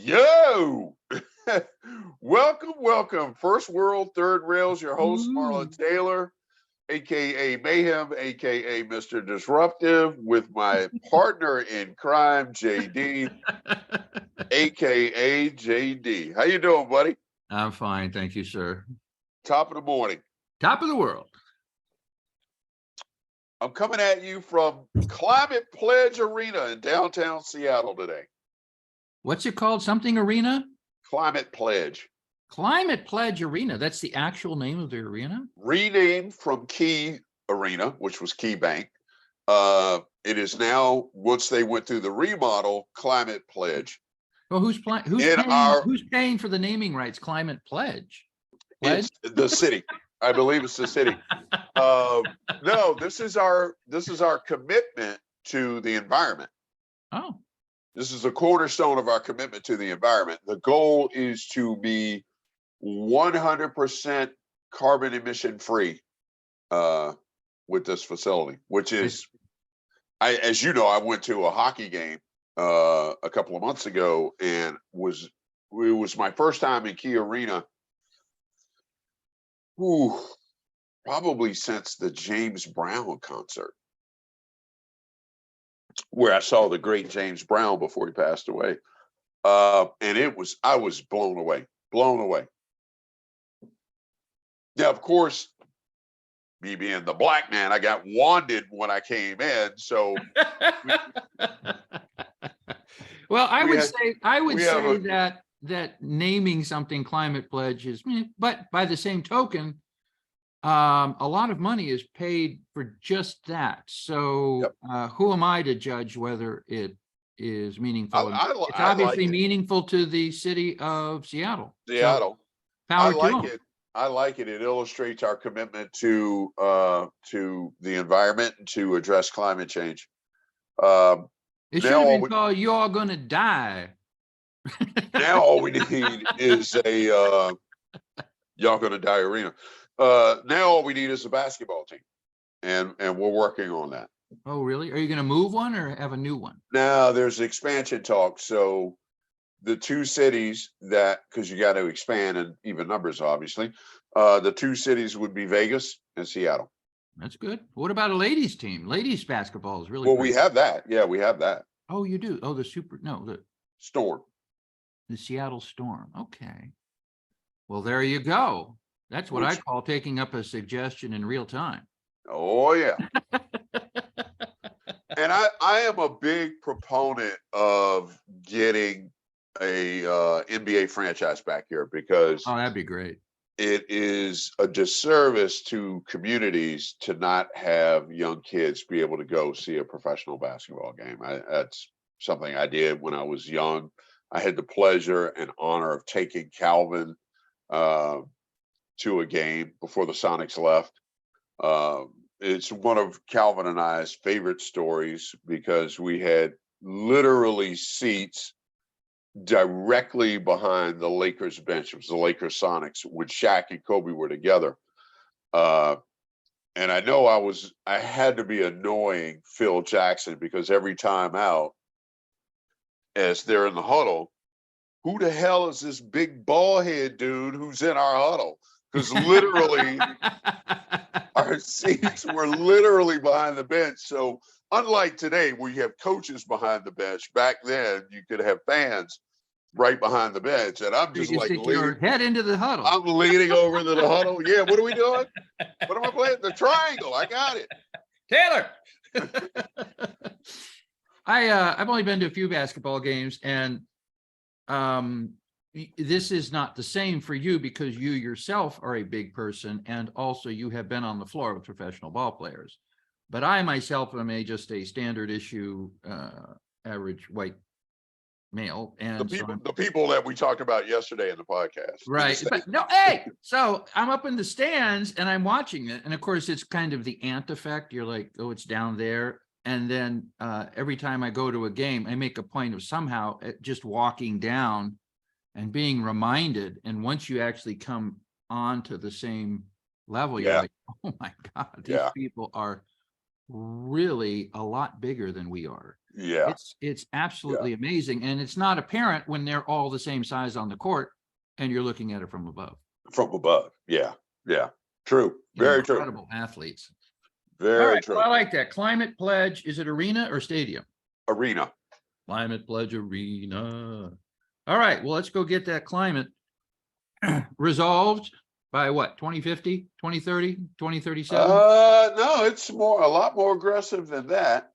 Yo, welcome, welcome. First World, Third Rails, your host, Ooh. Marlon Taylor, aka Mayhem, aka Mr. Disruptive, with my partner in crime, JD, aka JD. How you doing, buddy? I'm fine, thank you, sir. Top of the morning. Top of the world. I'm coming at you from Climate Pledge Arena in downtown Seattle today. What's it called? Something Arena? Climate Pledge. Climate Pledge Arena. That's the actual name of the arena? Renamed from Key Arena, which was Key Bank. It is now, once they went through the remodel, Climate Pledge. Well, who's paying for the naming rights? Climate Pledge. It's the city. I believe it's the city. No, this is our commitment to the environment. Oh. This is a cornerstone of our commitment to the environment. The goal is to be 100% carbon emission free with this facility, which is, as you know, I went to a hockey game a couple of months ago, and it was my first time in Key Arena. Probably since the James Brown concert, where I saw the great James Brown before he passed away. And I was blown away. Yeah, of course, me being the black man, I got wanded when I came in. So well, I would say that naming something Climate Pledge is, but by the same token, a lot of money is paid for just that. So who am I to judge whether it is meaningful? It's obviously meaningful to the city of Seattle. So, power to them. I like it. It illustrates our commitment to the environment and to address climate change. It should have been called "You're All Gonna Die." Now all we need is a Y'all Gonna Die arena. Now all we need is a basketball team, and we're working on that. Oh, really? Are you going to move one or have a new one? Now there's expansion talk. So the two cities because you got to expand in even numbers, obviously. The two cities would be Vegas and Seattle. That's good. What about a ladies team? Ladies basketball is really well. great. We have that. Yeah, we have that. Oh, you do. Oh, the Storm. The Seattle Storm. Okay. Well, there you go. That's what I call taking up a suggestion in real time. Oh, yeah. And I am a big proponent of getting a NBA franchise back here because that'd be great. It is a disservice to communities to not have young kids be able to go see a professional basketball game. That's something I did when I was young. I had the pleasure and honor of taking Calvin to a game before the Sonics left. It's one of Calvin and I's favorite stories because we had literally seats directly behind the Lakers bench. It was the Lakers Sonics when Shaq and Kobe were together. And I know I had to be annoying Phil Jackson because every time out, as they're in the huddle, who the hell is this big bald head dude who's in our huddle? Because literally our seats were literally behind the bench. So unlike today where you have coaches behind the bench, back then you could have fans right behind the bench. And I'm just like stick your head into the huddle. I'm leaning over into the huddle. Yeah, what are we doing? What am I playing? The triangle. I got it. Taylor. I've only been to a few basketball games, and this is not the same for you because you yourself are a big person, and also you have been on the floor with professional ball players. But I myself am just a standard issue, average white male, and the people that we talked about yesterday in the podcast, right? But so I'm up in the stands and I'm watching it, and of course it's kind of the ant effect. You're like, oh, it's down there. And then every time I go to a game, I make a point of somehow just walking down and being reminded. And once you actually come on to the same level, you're like, oh my God, these people are really a lot bigger than we are. Yeah. It's absolutely amazing. And it's not apparent when they're all the same size on the court and you're looking at it from above. From above. Yeah. Yeah. True. Very true. Incredible athletes. All Very right. true. Well, I like that. Climate Pledge. Is it arena or stadium? Arena. Climate Pledge Arena. All right. Well, let's go get that climate resolved by what? 2050, 2030, 2037? No, it's a lot more aggressive than that.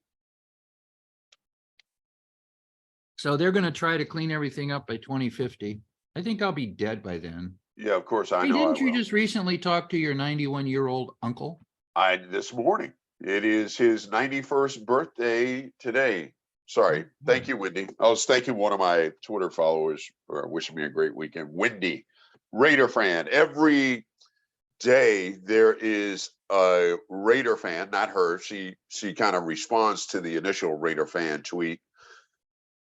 So they're going to try to clean everything up by 2050. I think I'll be dead by then. Yeah, of course I Hey, know. didn't you just recently talk to your 91-year-old uncle? This morning. It is his 91st birthday today. Sorry. Thank you, Wendy. I was thanking one of my Twitter followers for wishing me a great weekend. Wendy, Raider fan. Every day there is a Raider fan, not her. She kind of responds to the initial Raider fan tweet,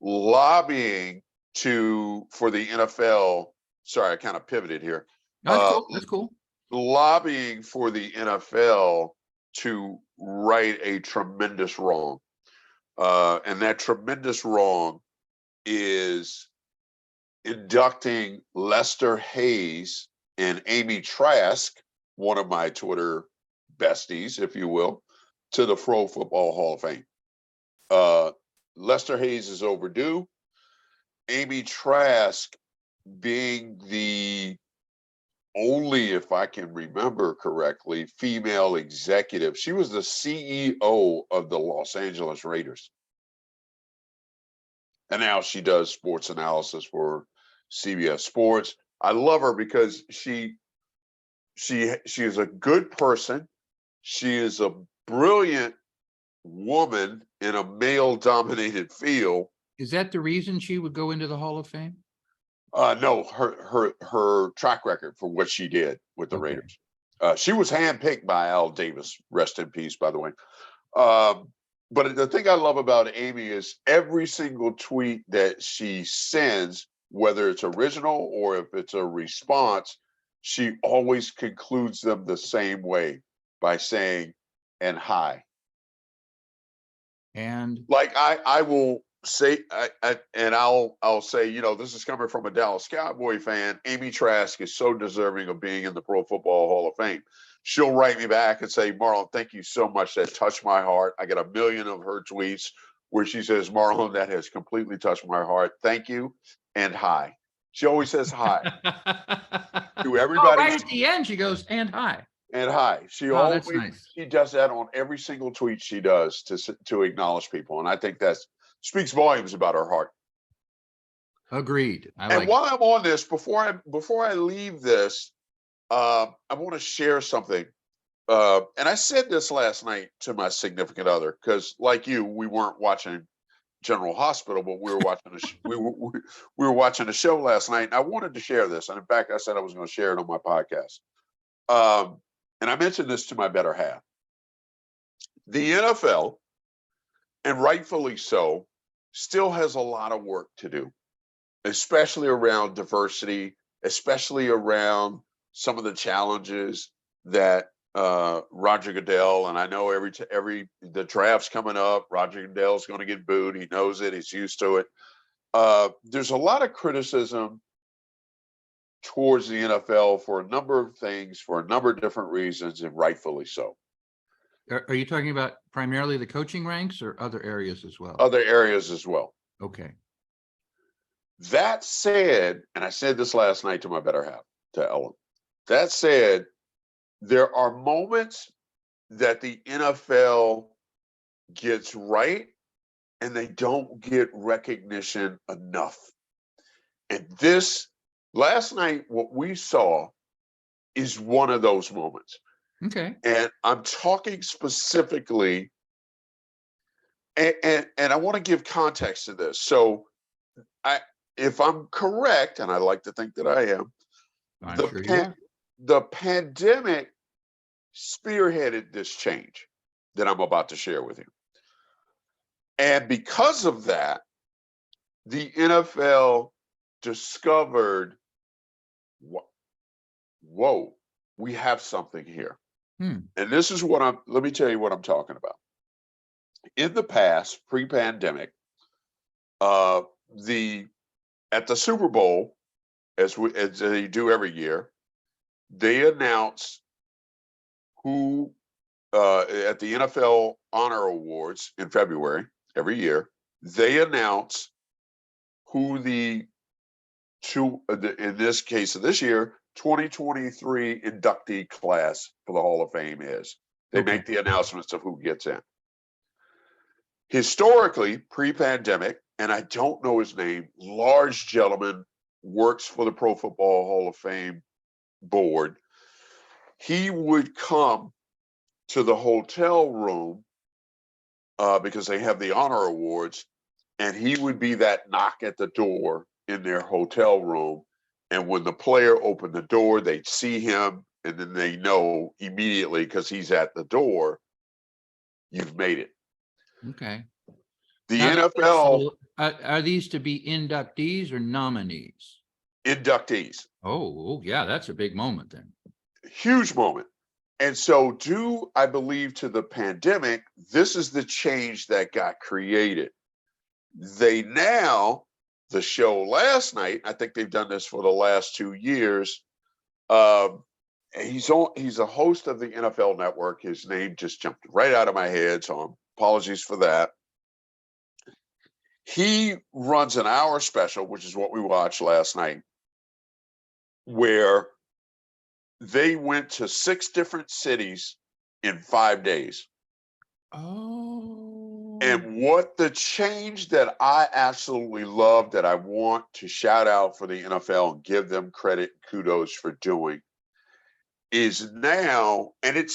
lobbying for the NFL. Sorry, I kind of pivoted here. That's cool. That's cool. Lobbying for the NFL to right a tremendous wrong. And that tremendous wrong is inducting Lester Hayes and Amy Trask, one of my Twitter besties, if you will, to the Pro Football Hall of Fame. Lester Hayes is overdue. Amy Trask being the only, if I can remember correctly, female executive. She was the CEO of the Los Angeles Raiders. And now she does sports analysis for CBS Sports. I love her because she is a good person. She is a brilliant woman in a male-dominated field. Is that the reason she would go into the Hall of Fame? No, her track record for what she did with the Raiders. She was handpicked by Al Davis. Rest in peace, by the way. But the thing I love about Amy is every single tweet that she sends, whether it's original or if it's a response, she always concludes them the same way by saying, and hi. And like I will say, I'll say, this is coming from a Dallas Cowboy fan. Amy Trask is so deserving of being in the Pro Football Hall of Fame. She'll write me back and say, Marlon, thank you so much. That touched my heart. I get a million of her tweets where she says, Marlon, that has completely touched my heart. Thank you. And hi. She always says hi to everybody. Right at the end, she goes, and hi. And hi. She always, that's nice. She does that on every single tweet she does to acknowledge people. And I think that speaks volumes about her heart. Agreed. While I'm on this, before I leave this, I want to share something. And I said this last night to my significant other, because like you, we weren't watching General Hospital, but we were watching we were watching a show last night. And I wanted to share this. And in fact, I said I was going to share it on my podcast. And I mentioned this to my better half. The NFL, and rightfully so, still has a lot of work to do, especially around diversity, especially around some of the challenges that Roger Goodell, and I know the draft's coming up, Roger Goodell's going to get booed. He knows it. He's used to it. There's a lot of criticism towards the NFL for a number of things, for a number of different reasons, and rightfully so. Are you talking about primarily the coaching ranks or other areas as well? Other areas as well. Okay. That said, and I said this last night to my better half, to Ellen, that said, there are moments that the NFL gets right and they don't get recognition enough. And last night, what we saw is one of those moments. Okay. And I'm talking specifically, and I want to give context to this. So if I'm correct, and I like to think that I am, the pandemic spearheaded this change that I'm about to share with you. And because of that, the NFL discovered, whoa, we have something here. And this is let me tell you what I'm talking about. In the past, pre-pandemic, uh, at the Super Bowl, as they do every year, they announce who at the NFL Honor Awards in February every year. They announce who in this case of this year, 2023 inductee class for the Hall of Fame is. They Okay. make the announcements of who gets in. Historically, pre-pandemic, and I don't know his name, large gentleman, works for the Pro Football Hall of Fame board. He would come to the hotel room because they have the honor awards, and he would be that knock at the door in their hotel room. And when the player opened the door, they'd see him, and then they know immediately because he's at the door, you've made it. Okay. The Now, NFL are these to be inductees or nominees? inductees. Oh, yeah, that's a big moment then. Huge moment. And so, due, I believe, to the pandemic, this is the change that got created. The show last night, I think they've done this for the last 2 years. He's a host of the NFL Network. His name just jumped right out of my head, so apologies for that. He runs an hour special, which is what we watched last night, where they went to 6 different cities in 5 days. Oh. And what the change that I absolutely love, that I want to shout out for the NFL and give them credit, kudos for doing, is now, and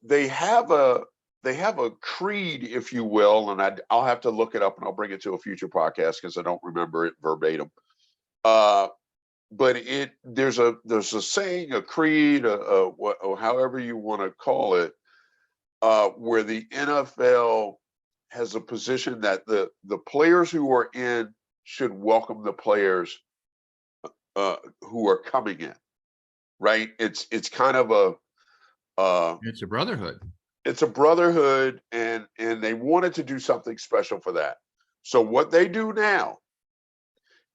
they have a creed, if you will, and I'll have to look it up and I'll bring it to a future podcast because I don't remember it verbatim. But there's a saying, a creed, or however you want to call it, where the NFL has a position that the players who are in should welcome the players who are coming in. Right? It's kind of It's a brotherhood. It's a brotherhood, and they wanted to do something special for that. So what they do now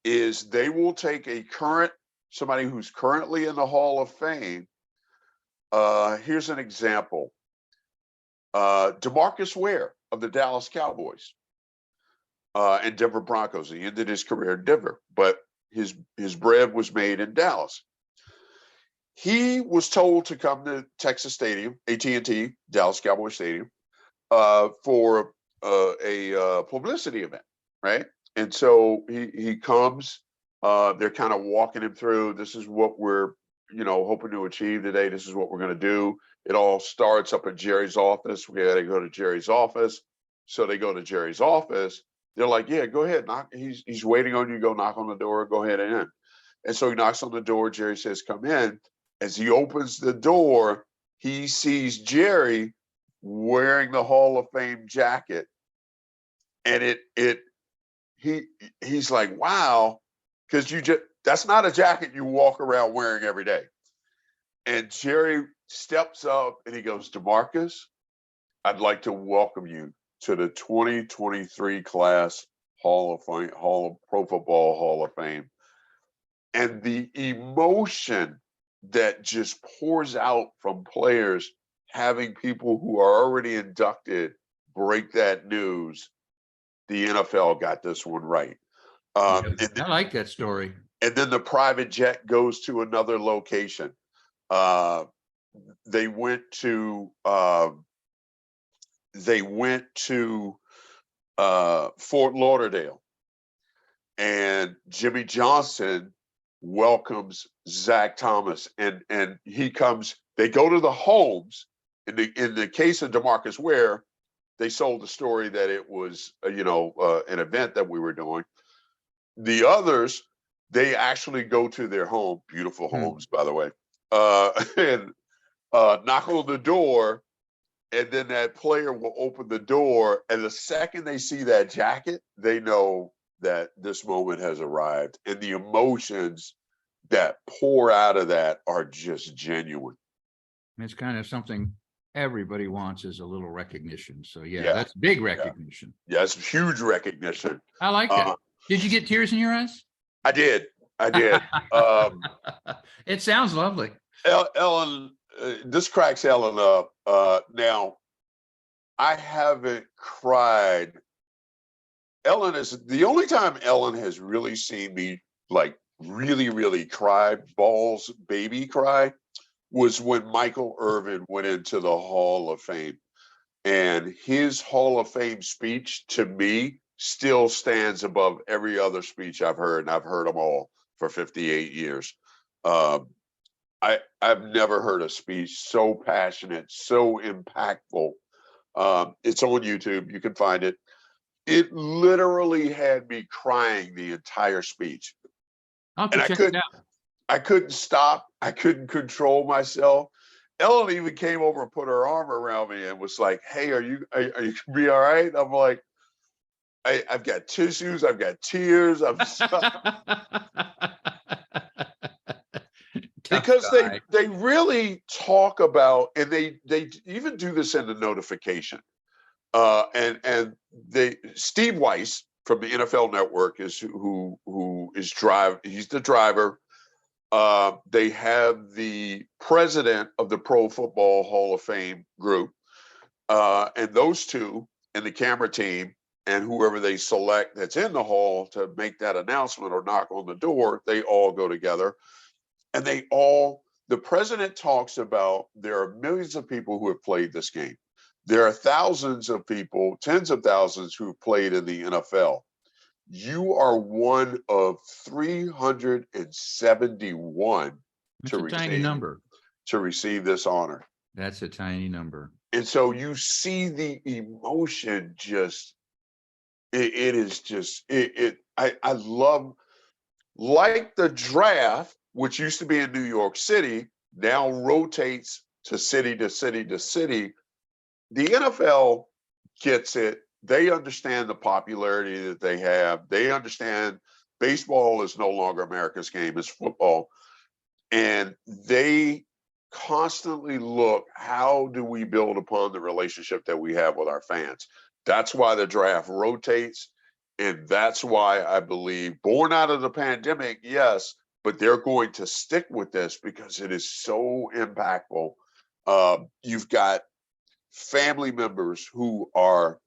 is they will take somebody who's currently in the Hall of Fame. Here's an example. DeMarcus Ware of the Dallas Cowboys and Denver Broncos. He ended his career in Denver, but his bread was made in Dallas. He was told to come to Texas Stadium, AT&T, Dallas Cowboy Stadium, for a publicity event, right? And so he comes. They're kind of walking him through. This is what we're, hoping to achieve today. This is what we're going to do. It all starts up at Jerry's office. We got to go to Jerry's office. So they go to Jerry's office. They're like, yeah, go ahead. Knock. He's waiting on you. Go knock on the door. Go ahead and in. And so he knocks on the door. Jerry says, come in. As he opens the door, he sees Jerry wearing the Hall of Fame jacket. And he's like, wow, because that's not a jacket you walk around wearing every day. And Jerry steps up and he goes, DeMarcus, I'd like to welcome you to the 2023 class Pro Football Hall of Fame. And the emotion that just pours out from players having people who are already inducted break that news. The NFL got this one right. I like that story. And then the private jet goes to another location. They went to Fort Lauderdale, and Jimmy Johnson welcomes Zach Thomas, and he comes. They go to the homes. In the case of DeMarcus Ware, they sold the story that it was an event that we were doing. The others, they actually go to their home, beautiful homes, by the way, and knock on the door, and then that player will open the door, and the second they see that jacket, they know that this moment has arrived, and the emotions that pour out of that are just genuine. It's kind of something everybody wants is a little recognition. So yeah, Yeah, that's big yeah, recognition. yeah. It's huge recognition. I like that. Uh, Did you get tears in your eyes? I did, I did. Um, It sounds lovely. Ellen, this cracks Ellen up. Now, I haven't cried. Ellen is the only time Ellen has really seen me like really, really cry, balls baby cry, was when Michael Irvin went into the Hall of Fame. And his Hall of Fame speech to me still stands above every other speech I've heard, and I've heard them all for 58 years. Um, I've never heard a speech so passionate, so impactful. It's on YouTube. You can find it. It literally had me crying the entire speech, I'll have to and check it out. I couldn't stop. I couldn't control myself. Ellen even came over and put her arm around me and was like, "Hey, are you gonna be all right?" I'm like, I've got tissues. I've got tears. I'm Tough because guy. they really talk about, and they even do this in the notification. And they Steve Weiss from the NFL Network is who is drive. He's the driver. They have the president of the Pro Football Hall of Fame group, and those two and the camera team and whoever they select that's in the hall to make that announcement or knock on the door, they all go together. And the president talks about there are millions of people who have played this game. There are thousands of people, tens of thousands who've played in the NFL. You are one of 371 That's a tiny number. to receive this honor. That's a tiny number. And so you see the emotion just it is just I love, like the draft, which used to be in New York City, now rotates to city to city to city. The NFL gets it. They understand the popularity that they have. They understand baseball is no longer America's game, it's football. And they constantly look, how do we build upon the relationship that we have with our fans? That's why the draft rotates. And that's why I believe, born out of the pandemic, yes, but they're going to stick with this because it is so impactful. You've got family members who are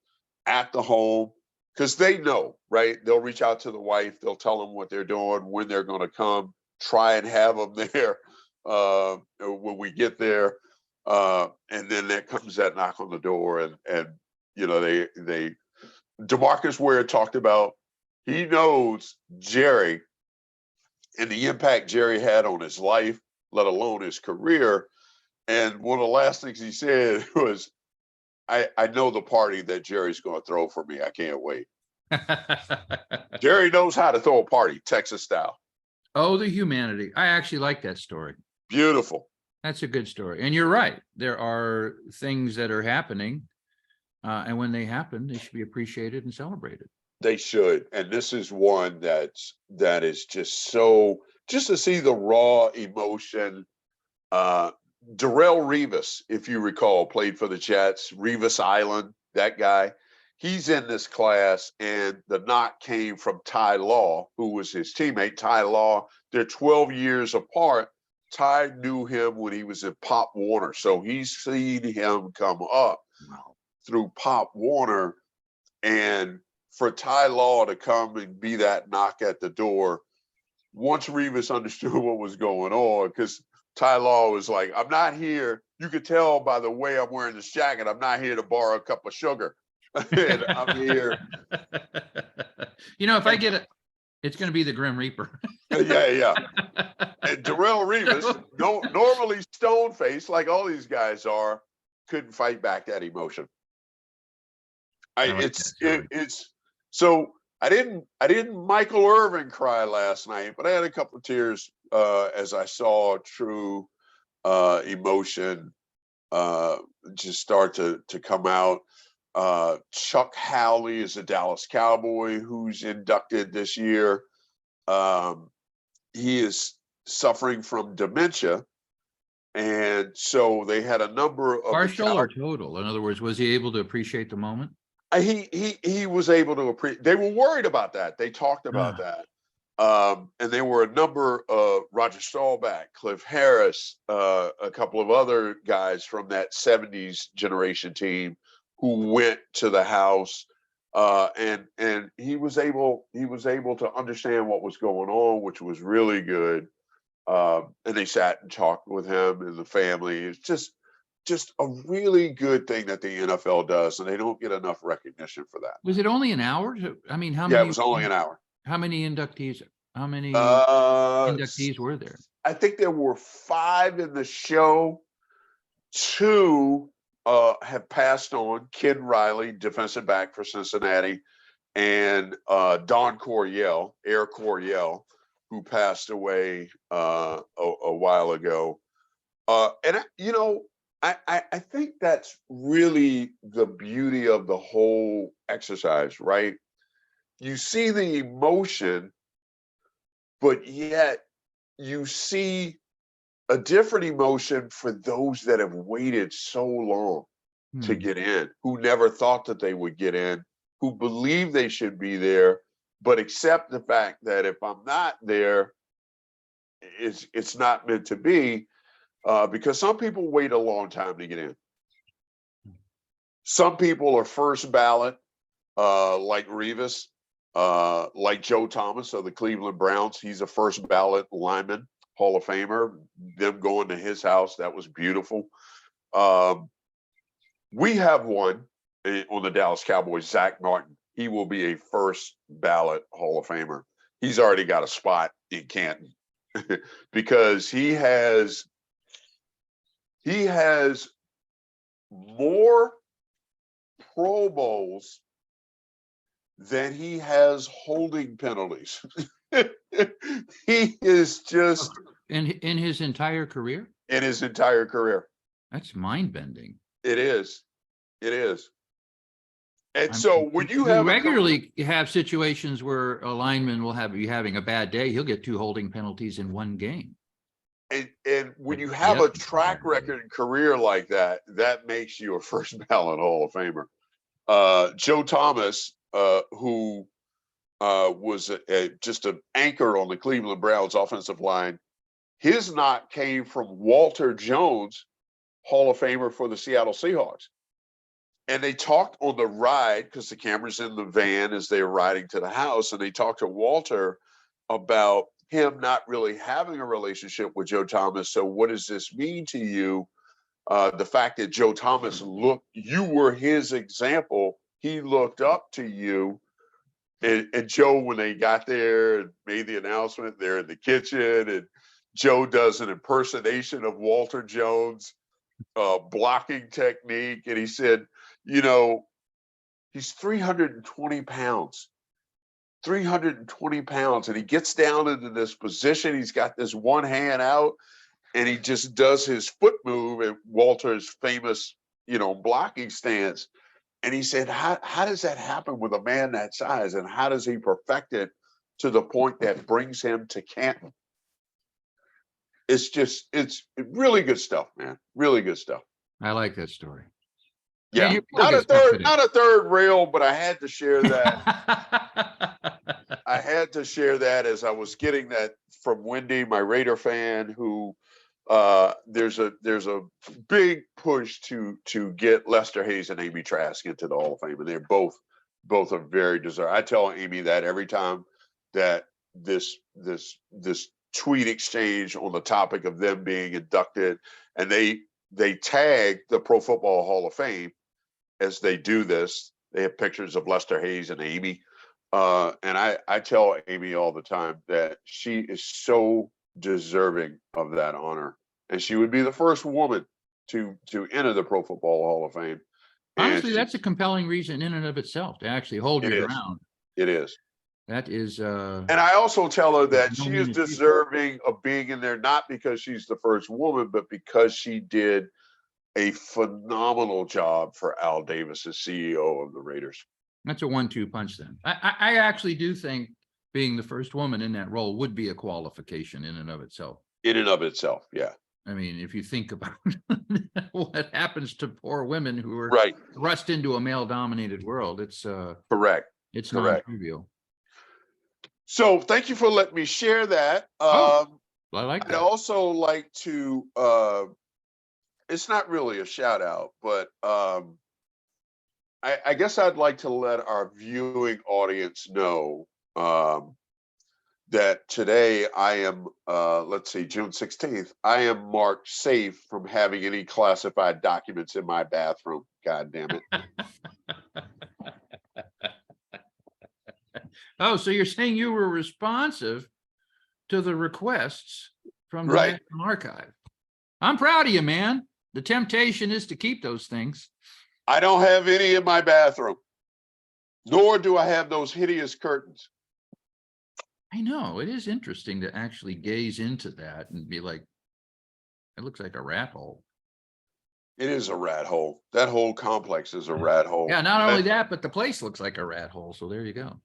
at the home because they know, right? They'll reach out to the wife, they'll tell them what they're doing, when they're going to come, try and have them there when we get there. And then there comes that knock on the door, and you know, they DeMarcus Ware talked about, he knows Jerry and the impact Jerry had on his life, let alone his career. And one of the last things he said was, I know the party that Jerry's going to throw for me. I can't wait. Jerry knows how to throw a party, Texas style. Oh, the humanity. I actually like that story. Beautiful. That's a good story. And you're right. There are things that are happening. And when they happen, they should be appreciated and celebrated. They should. And this is one that is just so, just to see the raw emotion. Darrell Revis, if you recall, played for the Jets. Revis Island, that guy. He's in this class, and the knock came from Ty Law, who was his teammate. Ty Law, they're 12 years apart. Ty knew him when he was at Pop Warner, so he's seen him come up through Pop Warner. And for Ty Law to come and be that knock at the door, once Revis understood what was going on, because Ty Law was like, I'm not here. You could tell by the way I'm wearing this jacket, I'm not here to borrow a cup of sugar. And I'm here. You know, if I get it, it's going to be the Grim Reaper. Yeah. And Darrell Revis, normally stone faced like all these guys are, couldn't fight back that emotion. So I didn't Michael Irvin cry last night, but I had a couple of tears as I saw true emotion just start to come out. Chuck Howley is a Dallas Cowboy who's inducted this year. He is suffering from dementia, And so they had a number of the Partial or total? In other words, was he able to appreciate the moment? he was able to appreciate. They were worried about that. They talked about that. And there were a number of Roger Staubach, Cliff Harris, a couple of other guys from that 70s generation team who went to the house. And he was able to understand what was going on, which was really good. And they sat and talked with him and the family. It's just a really good thing that the NFL does, and they don't get enough recognition for that. Was it only an hour? I mean, how Yeah, many? it was only an hour. How many inductees? How many Uh, inductees were there? I think there were 5 in the show. 2 have passed on. Kid Riley, defensive back for Cincinnati, and Don Coryell, Air Coryell, who passed away a while ago. And you know, I think that's really the beauty of the whole exercise, right? You see the emotion, but yet you see a different emotion for those that have waited so long to get in, who never thought that they would get in, who believe they should be there, but accept the fact that if I'm not there, it's not meant to be. Because some people wait a long time to get in. Some people are first ballot, like Revis, like Joe Thomas of the Cleveland Browns. He's a first ballot lineman, Hall of Famer. Them going to his house, that was beautiful. We have one on the Dallas Cowboys, Zach Martin. He will be a first ballot Hall of Famer. He's already got a spot in Canton because he has more Pro Bowls than he has holding penalties. He is just in his entire career. In his entire career. That's mind bending. It is. It is. And so when you have regularly have situations where a lineman will be having a bad day, he'll get 2 holding penalties in one game. And when you have a track record and career like that, that makes you a first ballot Hall of Famer. Joe Thomas, who was just an anchor on the Cleveland Browns offensive line, his knock came from Walter Jones, Hall of Famer for the Seattle Seahawks. And they talked on the ride, because the camera's in the van as they were riding to the house, and they talked to Walter about him not really having a relationship with Joe Thomas. So what does this mean to you? The fact that Joe Thomas you were his example. He looked up to you. And Joe, when they got there and made the announcement, they're in the kitchen, and Joe does an impersonation of Walter Jones, blocking technique. And he said, you know, he's 320 pounds. 320 pounds, and he gets down into this position. He's got this one hand out, and he just does his foot move at Walter's famous, blocking stance. And he said, how does that happen with a man that size, and how does he perfect it to the point that brings him to Canton? It's really good stuff, man. Really good stuff. I like that story. Yeah, not a third rail, but I had to share that. I had to share that as I was getting that from Wendy, my Raider fan, who there's a big push to get Lester Hayes and Amy Trask into the Hall of Fame, and they're both are very deserving. I tell Amy that every time that this tweet exchange on the topic of them being inducted, and they tag the Pro Football Hall of Fame as they do this. They have pictures of Lester Hayes and Amy. And I tell Amy all the time that she is so deserving of that honor. And she would be the first woman to enter the Pro Football Hall of Fame. Honestly, that's a compelling reason in and of itself to actually hold your ground. It is. That is. And I also tell her that she is deserving of being in there, not because she's the first woman, but because she did a phenomenal job for Al Davis as CEO of the Raiders. That's a 1-2 punch then. I actually do think being the first woman in that role would be a qualification in and of itself. In and of itself, yeah. I mean, if you think about what happens to poor women who are Right. thrust into a male-dominated world, it's Correct. non-trivial. So thank you for letting me share that. I like I'd that. also like to, it's not really a shout out, but I guess I'd like to let our viewing audience know that today I am, let's see, June 16th, I am marked safe from having any classified documents in my bathroom. God damn it. Oh, so you're saying you were responsive to the requests from the Right. National Archive. I'm proud of you, man. The temptation is to keep those things. I don't have any in my bathroom, nor do I have those hideous curtains. I know, it is interesting to actually gaze into that and be like, it looks like a rat hole. It is a rat hole. That whole complex is a rat hole. Yeah, not only that, but the place looks like a rat hole. So there you go.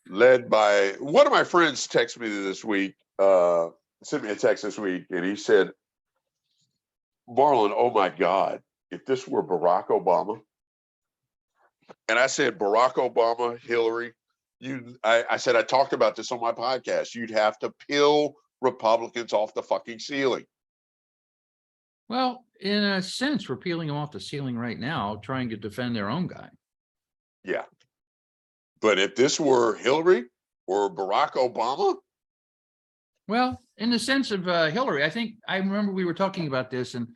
Led by one of my friends texted me this week, sent me a text this week, and he said, Marlon, oh my God, if this were Barack Obama. And I said, Barack Obama, Hillary, I said, I talked about this on my podcast. You'd have to peel Republicans off the fucking ceiling. Well, in a sense, we're peeling them off the ceiling right now, trying to defend their own guy. Yeah. But if this were Hillary or Barack Obama. Well, in the sense of Hillary, I remember we were talking about this, and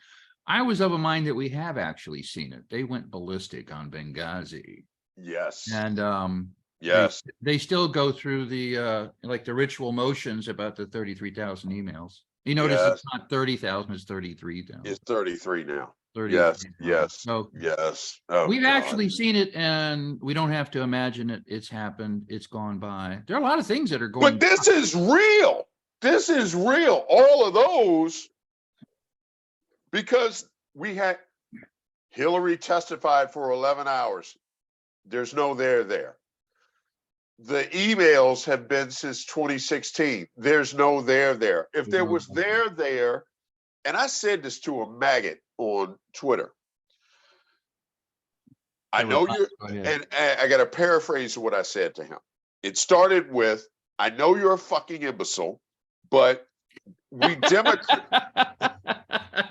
I was of a mind that we have actually seen it. They went ballistic on Benghazi. Yes. And yes, they still go through the like the ritual motions about the 33,000 emails. You notice it's not 30,000, it's 33,000. It's 33 now. 33, yes. So yes. Oh, we've God. actually seen it, and we don't have to imagine it. It's happened. It's gone by. There are a lot of things that are going. But this is real. This is real. All of those, because we had Hillary testified for 11 hours. There's no there. The emails have been since 2016. There's no there. If there was there, and I said this to a maggot on Twitter. I know you're, and I got to paraphrase what I said to him. It started with, I know you're a fucking imbecile, but we Democrats,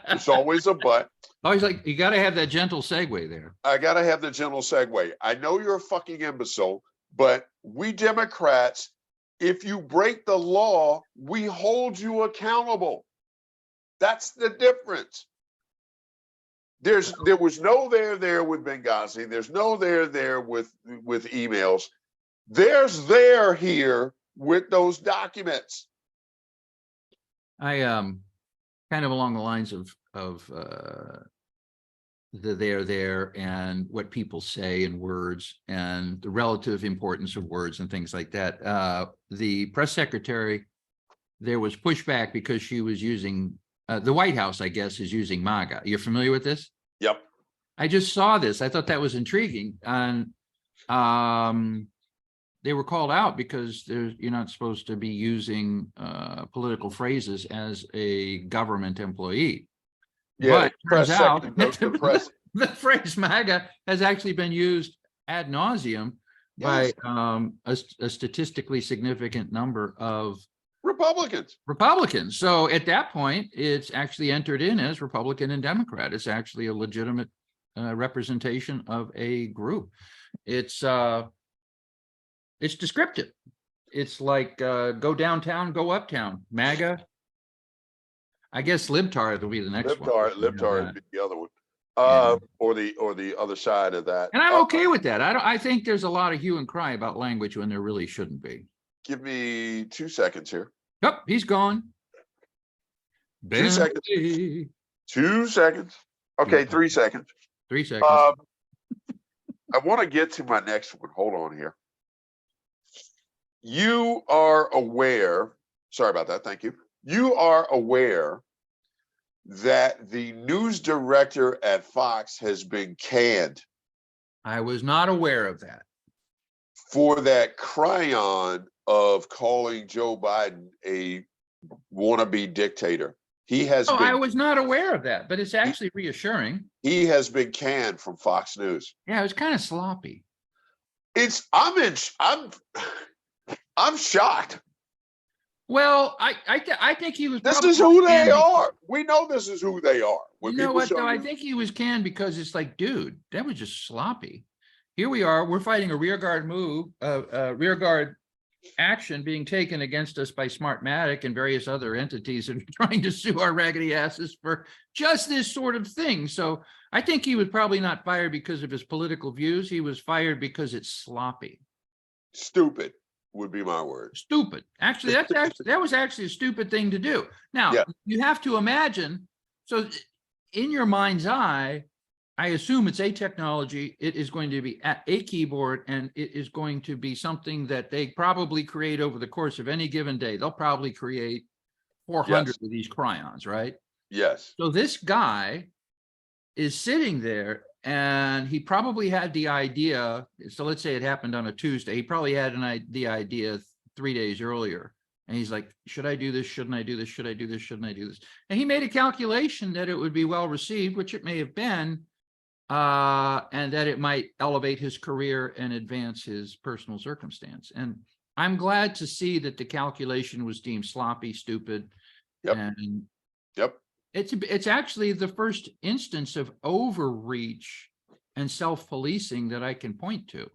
it's always a but. Always like, you got to have that gentle segue there. I got to have the gentle segue. I know you're a fucking imbecile, but we Democrats, if you break the law, we hold you accountable. That's the difference. There was no there with Benghazi. There's no there with emails. There's there here with those documents. I kind of along the lines of the there and what people say in words and the relative importance of words and things like that. The press secretary, there was pushback because she was using the White House, I guess, is using MAGA. You're familiar with this? Yep. I just saw this. I thought that was intriguing. And they were called out because you're not supposed to be using political phrases as a government employee. Yeah, but it turns out the phrase MAGA has actually been used ad nauseum by a statistically significant number of Republicans. So at that point, it's actually entered in as Republican and Democrat. It's actually a legitimate representation of a group. It's descriptive. It's like go downtown, go uptown. MAGA. I guess libtard will be the next one. Libtard would be the other one, or the other side of that. And I'm okay with that. I think there's a lot of hue and cry about language when there really shouldn't be. Give me 2 seconds here. Yep, he's gone. 2 seconds. 2 seconds. Okay, 3 seconds. 3 seconds. I want to get to my next one. Hold on here. You are aware. Sorry about that. Thank you. You are aware that the news director at Fox has been canned. I was not aware of that. For that cryon of calling Joe Biden a wannabe dictator. He has Oh, I been was not aware of that, but it's actually reassuring. he has been canned from Fox News. Yeah, it was kind of sloppy. I'm shocked. Well, I think he was This probably is who they canned are. We know this is who they are. You When know people what, show though? I you, think he was canned because it's like, dude, that was just sloppy. Here we are, we're fighting a rear guard move, rear guard action being taken against us by Smartmatic and various other entities and trying to sue our raggedy asses for just this sort of thing. So I think he was probably not fired because of his political views. He was fired because it's sloppy. stupid would be my word. Stupid. Actually, that was actually a stupid thing to do. Now, Yeah. you have to imagine, so in your mind's eye, I assume it's a technology. It is going to be at a keyboard, and it is going to be something that they probably create over the course of any given day. They'll probably create 400 of these cryons, right? Yes. So this guy is sitting there, and he probably had the idea. So let's say it happened on a Tuesday. He probably had the idea 3 days earlier. And he's like, should I do this? Shouldn't I do this? Should I do this? Shouldn't I do this? And he made a calculation that it would be well received, which it may have been, and that it might elevate his career and advance his personal circumstance. And I'm glad to see that the calculation was deemed sloppy, stupid. Yep. And Yep. it's actually the first instance of overreach and self-policing that I can point to.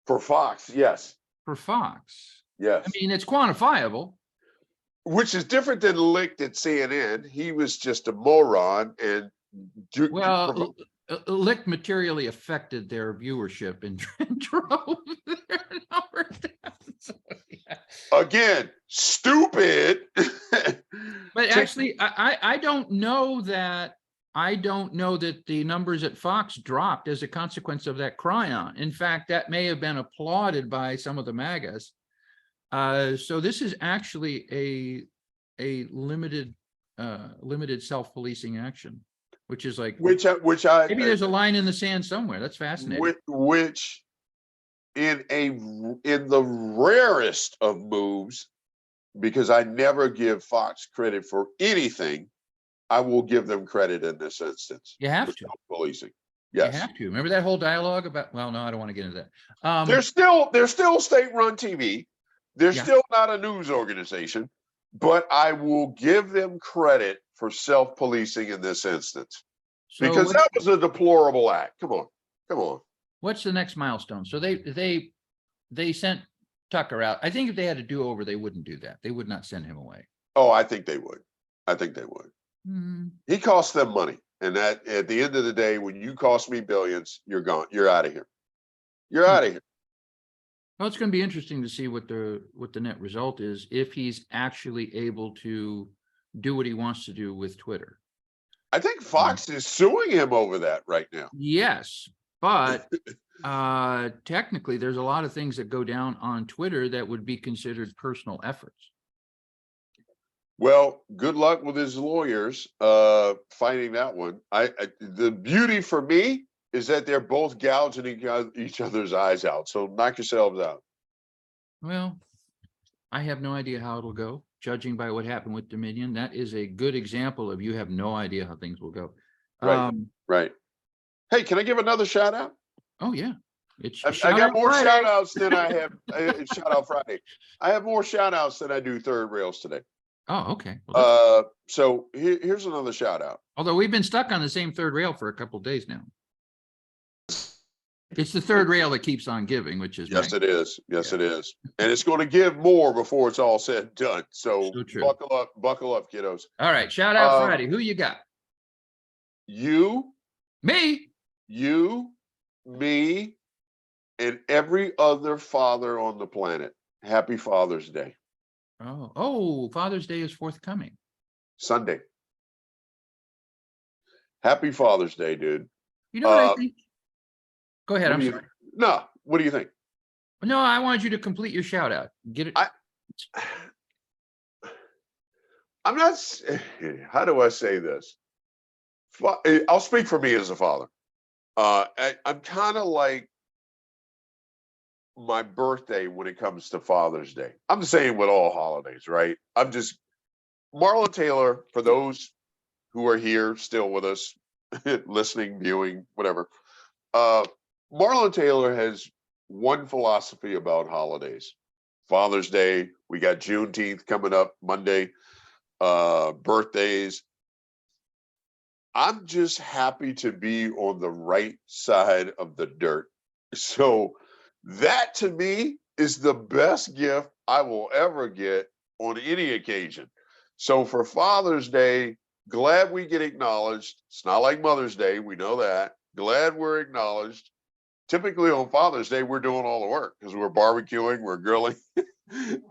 For Fox, yes. For Fox. Yes. I mean, it's quantifiable. Which is different than Licht at CNN. He was just a moron and well, Licht materially affected their viewership and drove their numbers down. So, yeah. Again, stupid. But actually, I don't know that the numbers at Fox dropped as a consequence of that cryon. In fact, that may have been applauded by some of the MAGAs. So this is actually a limited self-policing action, which is like which I maybe there's a line in the sand somewhere. That's fascinating. Which in the rarest of moves, because I never give Fox credit for anything, I will give them credit in this instance. You have to. Policing. Yes. You have to. Remember that whole dialogue about, well, no, I don't want to get into that. They're still state-run TV. They're still not a news organization, but I will give them credit for self-policing in this instance. So because that was a deplorable act. Come on. What's the next milestone? So they sent Tucker out. I think if they had a do-over, they wouldn't do that. They would not send him away. Oh, I think they would. Mm-hmm. He cost them money. And that at the end of the day, when you cost me billions, you're gone. You're out of here. Out of here. Well, it's going to be interesting to see what the net result is if he's actually able to do what he wants to do with Twitter. I think Fox is suing him over that right now. Yes, but technically, there's a lot of things that go down on Twitter that would be considered personal efforts. Well, good luck with his lawyers fighting that one. The beauty for me is that they're both gouging each other's eyes out. So knock yourselves out. Well, I have no idea how it'll go. Judging by what happened with Dominion, that is a good example of you have no idea how things will go. Right. Right. Hey, can I give another shout out? Oh yeah. I got more shout outs than I have shout out Friday. I have more shout outs than I do third rails today. Oh, okay. Well, so here's another shout out. Although we've been stuck on the same third rail for a couple of days now. It's the third rail that keeps on giving, which is it is. Yes, it is. And it's going to give more before it's all said and done. So buckle up, kiddos. All right. Shout out Friday. Who you got? You, me, me, and every other father on the planet. Happy Father's Day. Oh, Father's Day is forthcoming. Sunday. Happy Father's Day, dude. You know what I think? Go ahead. I'm sorry. No, what do you think? No, I wanted you to complete your shout out. Get it. I'm not. How do I say this? I'll speak for me as a father. I'm kind of like my birthday when it comes to Father's Day. I'm saying with all holidays, right? Marlon Taylor, for those who are here still with us, listening, viewing, whatever, Marlon Taylor has one philosophy about holidays. Father's Day, we got Juneteenth coming up Monday, birthdays. I'm just happy to be on the right side of the dirt. So that to me is the best gift I will ever get on any occasion. So for Father's Day, glad we get acknowledged. It's not like Mother's Day, we know that. Glad we're acknowledged. Typically on Father's Day, we're doing all the work because we're barbecuing, we're grilling.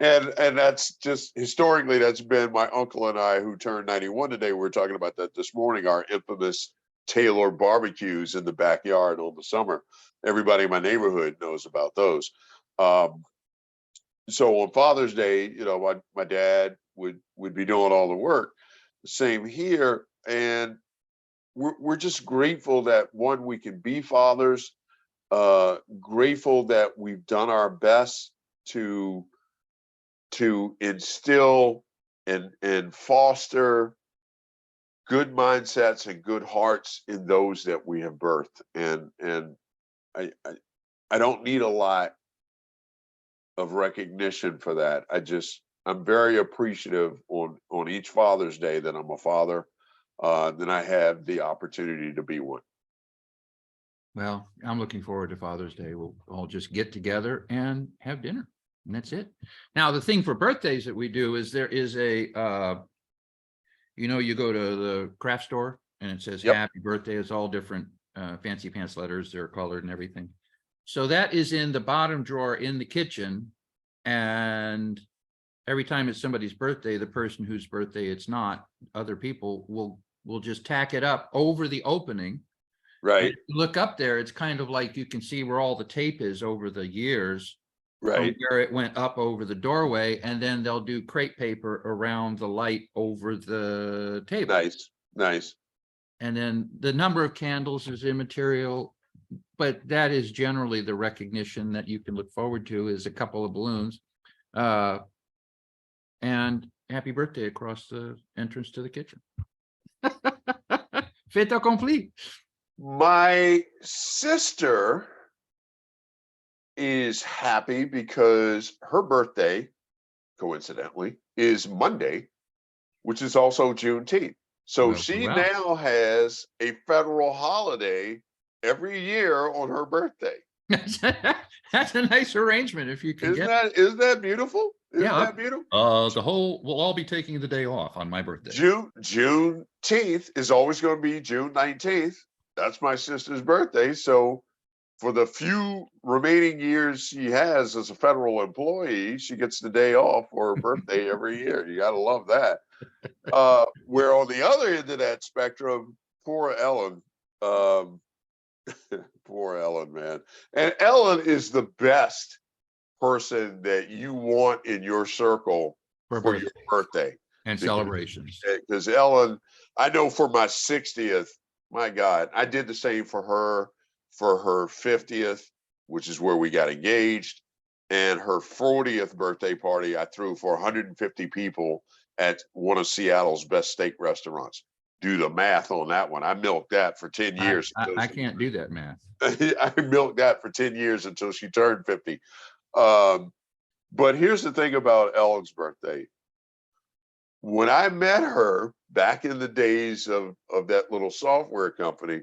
and that's just historically, that's been my uncle and I, who turned 91 today. We were talking about that this morning, our infamous Taylor barbecues in the backyard over the summer. Everybody in my neighborhood knows about those. So on Father's Day, my dad would be doing all the work. Same here. And we're just grateful that, one, we can be fathers, grateful that we've done our best to instill and foster good mindsets and good hearts in those that we have birthed. And I don't need a lot of recognition for that. I'm very appreciative on each Father's Day that I'm a father, then I have the opportunity to be one. Well, I'm looking forward to Father's Day. We'll all just get together and have dinner, and that's it. Now, the thing for birthdays that we do is there is a, you go to the craft store and it says happy birthday. It's all different fancy pants letters. They're colored and everything. So that is in the bottom drawer in the kitchen. And every time it's somebody's birthday, the person whose birthday it's not, other people will just tack it up over the opening. Right. Look up there, it's kind of like you can see where all the tape is over the years, right, where it went up over the doorway, and then they'll do crepe paper around the light over the table. Nice. And then the number of candles is immaterial, but that is generally the recognition that you can look forward to, is a couple of balloons, and happy birthday across the entrance to the kitchen. Fait accompli. My sister is happy because her birthday, coincidentally, is Monday, which is also Juneteenth. So she now has a federal holiday every year on her birthday. That's a nice arrangement if you can Isn't that beautiful? Isn't that beautiful? We'll all be taking the day off on my birthday. Juneteenth is always going to be June 19th. That's my sister's birthday. So for the few remaining years she has as a federal employee, she gets the day off for her birthday every year. You got to love that. Where on the other end of that spectrum, poor Ellen, poor Ellen, man. And Ellen is the best person that you want in your circle for your birthday. And celebrations. Because Ellen, I know for my 60th, my God, I did the same for her 50th, which is where we got engaged, and her 40th birthday party I threw for 150 people at one of Seattle's best steak restaurants. Do the math on that one. I milked that for 10 years. I can't do that math. I milked that for 10 years until she turned 50. But here's the thing about Ellen's birthday. When I met her back in the days of that little software company,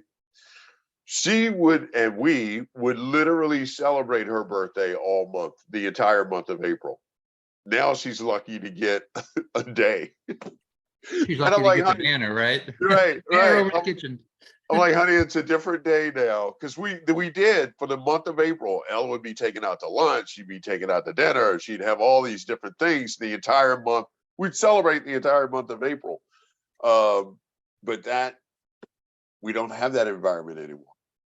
she would, and we would literally celebrate her birthday all month, the entire month of April. Now she's lucky to get a day. She's lucky to get the banner, right? Right. Over the kitchen. I'm like, honey, it's a different day now. Because we did for the month of April. Ellen would be taken out to lunch. She'd be taken out to dinner. She'd have all these different things the entire month. We'd celebrate the entire month of April. But that, we don't have that environment anymore.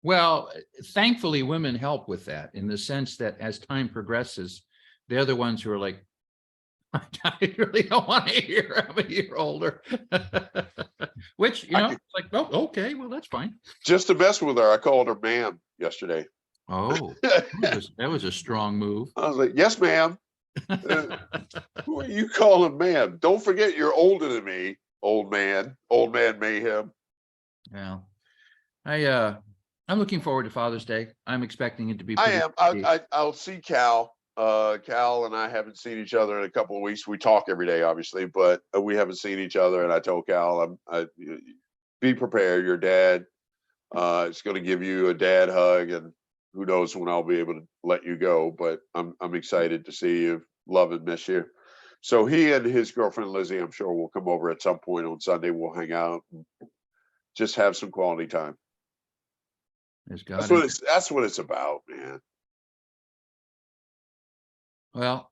Well, thankfully, women help with that, in the sense that as time progresses, they're the ones who are like, I really don't want to hear I'm a year older. Which, it's like, oh, okay, well, that's fine. Just to mess with her, I called her ma'am yesterday. Oh, that was a strong move. I was like, yes, ma'am. Who are you calling ma'am? Don't forget you're older than me, old man mayhem. Well, I'm looking forward to Father's Day. I'm expecting it to be I pretty. am. I'll see Cal. Cal and I haven't seen each other in a couple of weeks. We talk every day, obviously, but we haven't seen each other. And I told Cal, be prepared. Your dad is going to give you a dad hug, and who knows when I'll be able to let you go. But I'm excited to see you. Love and miss you. So he and his girlfriend Lizzie, I'm sure, will come over at some point on Sunday. We'll hang out, and just have some quality time. That's what it's about, man. Well,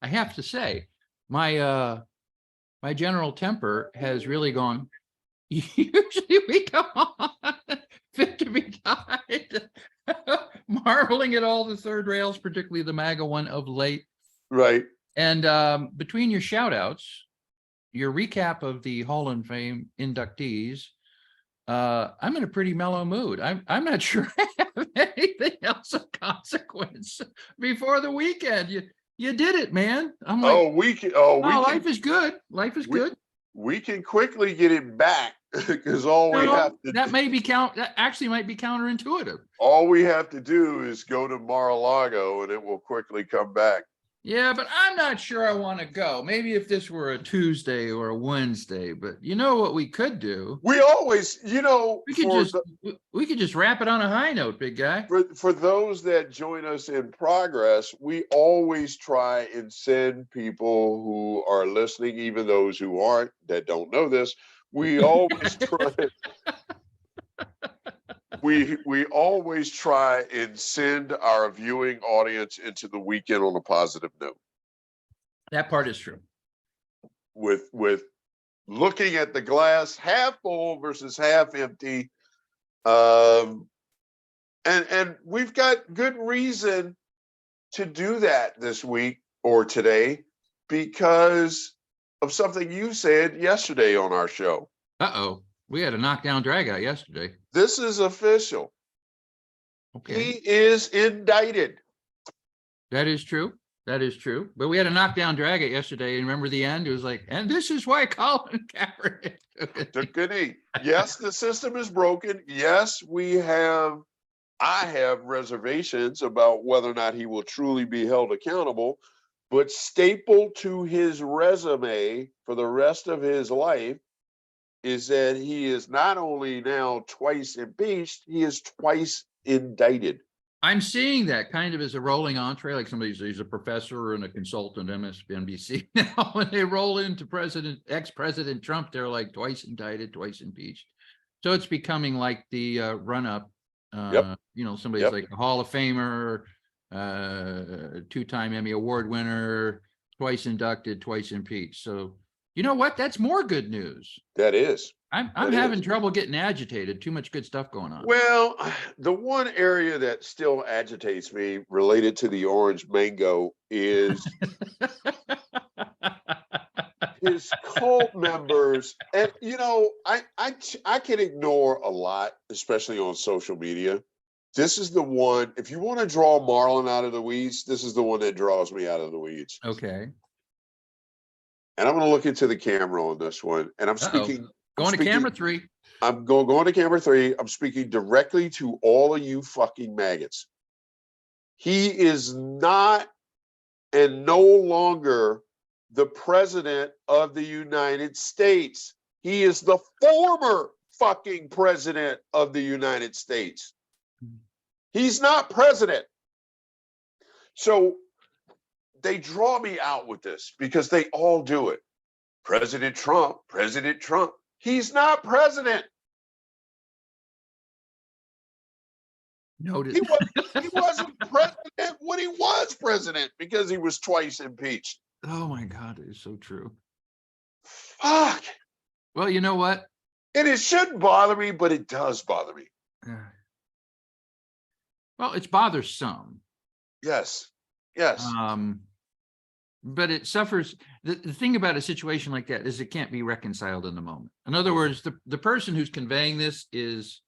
I have to say, my general temper has really gone. Usually we come on fit to be tied, marveling at all the third rails, particularly the MAGA one of late. Right. And between your shout outs, your recap of the Hall of Fame inductees, I'm in a pretty mellow mood. I'm not sure I have anything else of consequence before the weekend. You did it, man. I'm like, life is good. Life is good. We can quickly get it back because that actually might be counterintuitive. All we have to do is go to Mar-a-Lago and it will quickly come back. Yeah, but I'm not sure I want to go. Maybe if this were a Tuesday or a Wednesday, but you know what we could do? We always, we could just wrap it on a high note, big guy. For those that join us in progress, we always try and send people who are listening, even those who aren't, that don't know this. We always try. We always try and send our viewing audience into the weekend on a positive note. That part is true. With looking at the glass half full versus half empty. And we've got good reason to do that this week or today because of something you said yesterday on our show. Uh-oh. We had a knockdown drag out yesterday. This is official. Okay. He is indicted. That is true. That is true. But we had a knockdown drag out yesterday. And remember the end? It was like, and this is why Colin Kaepernick took a knee. Yes, the system is broken. Yes, I have reservations about whether or not he will truly be held accountable. But stapled to his resume for the rest of his life is that he is not only now twice impeached, he is twice indicted. I'm seeing that kind of as a rolling entree, like he's a professor and a consultant, MSNBC. Now, when they roll into ex-President Trump, they're like twice indicted, twice impeached. So it's becoming like the run-up. Somebody's like a Hall of Famer, two-time Emmy Award winner, twice inducted, twice impeached. So you know what? That's more good news. That is. I'm having trouble getting agitated. Too much good stuff going on. Well, the one area that still agitates me related to the orange mango is his cult members. And, I can ignore a lot, especially on social media. This is the one, if you want to draw Marlon out of the weeds, this is the one that draws me out of the weeds. Okay. And I'm going to look into the camera on this one. And I'm speaking. Going to camera 3. I'm going to camera 3. I'm speaking directly to all of you fucking maggots. He is not and no longer the president of the United States. He is the former fucking president of the United States. He's not president. So they draw me out with this because they all do it. President Trump, President Trump. He's not president. Noted. He wasn't president when he was president because he was twice impeached. Oh my God, it is so true. Fuck. Well, you know what? And it shouldn't bother me, but it does bother me. Well, it's bothersome. Yes. But it suffers. The thing about a situation like that is it can't be reconciled in the moment. In other words, the person who's conveying this is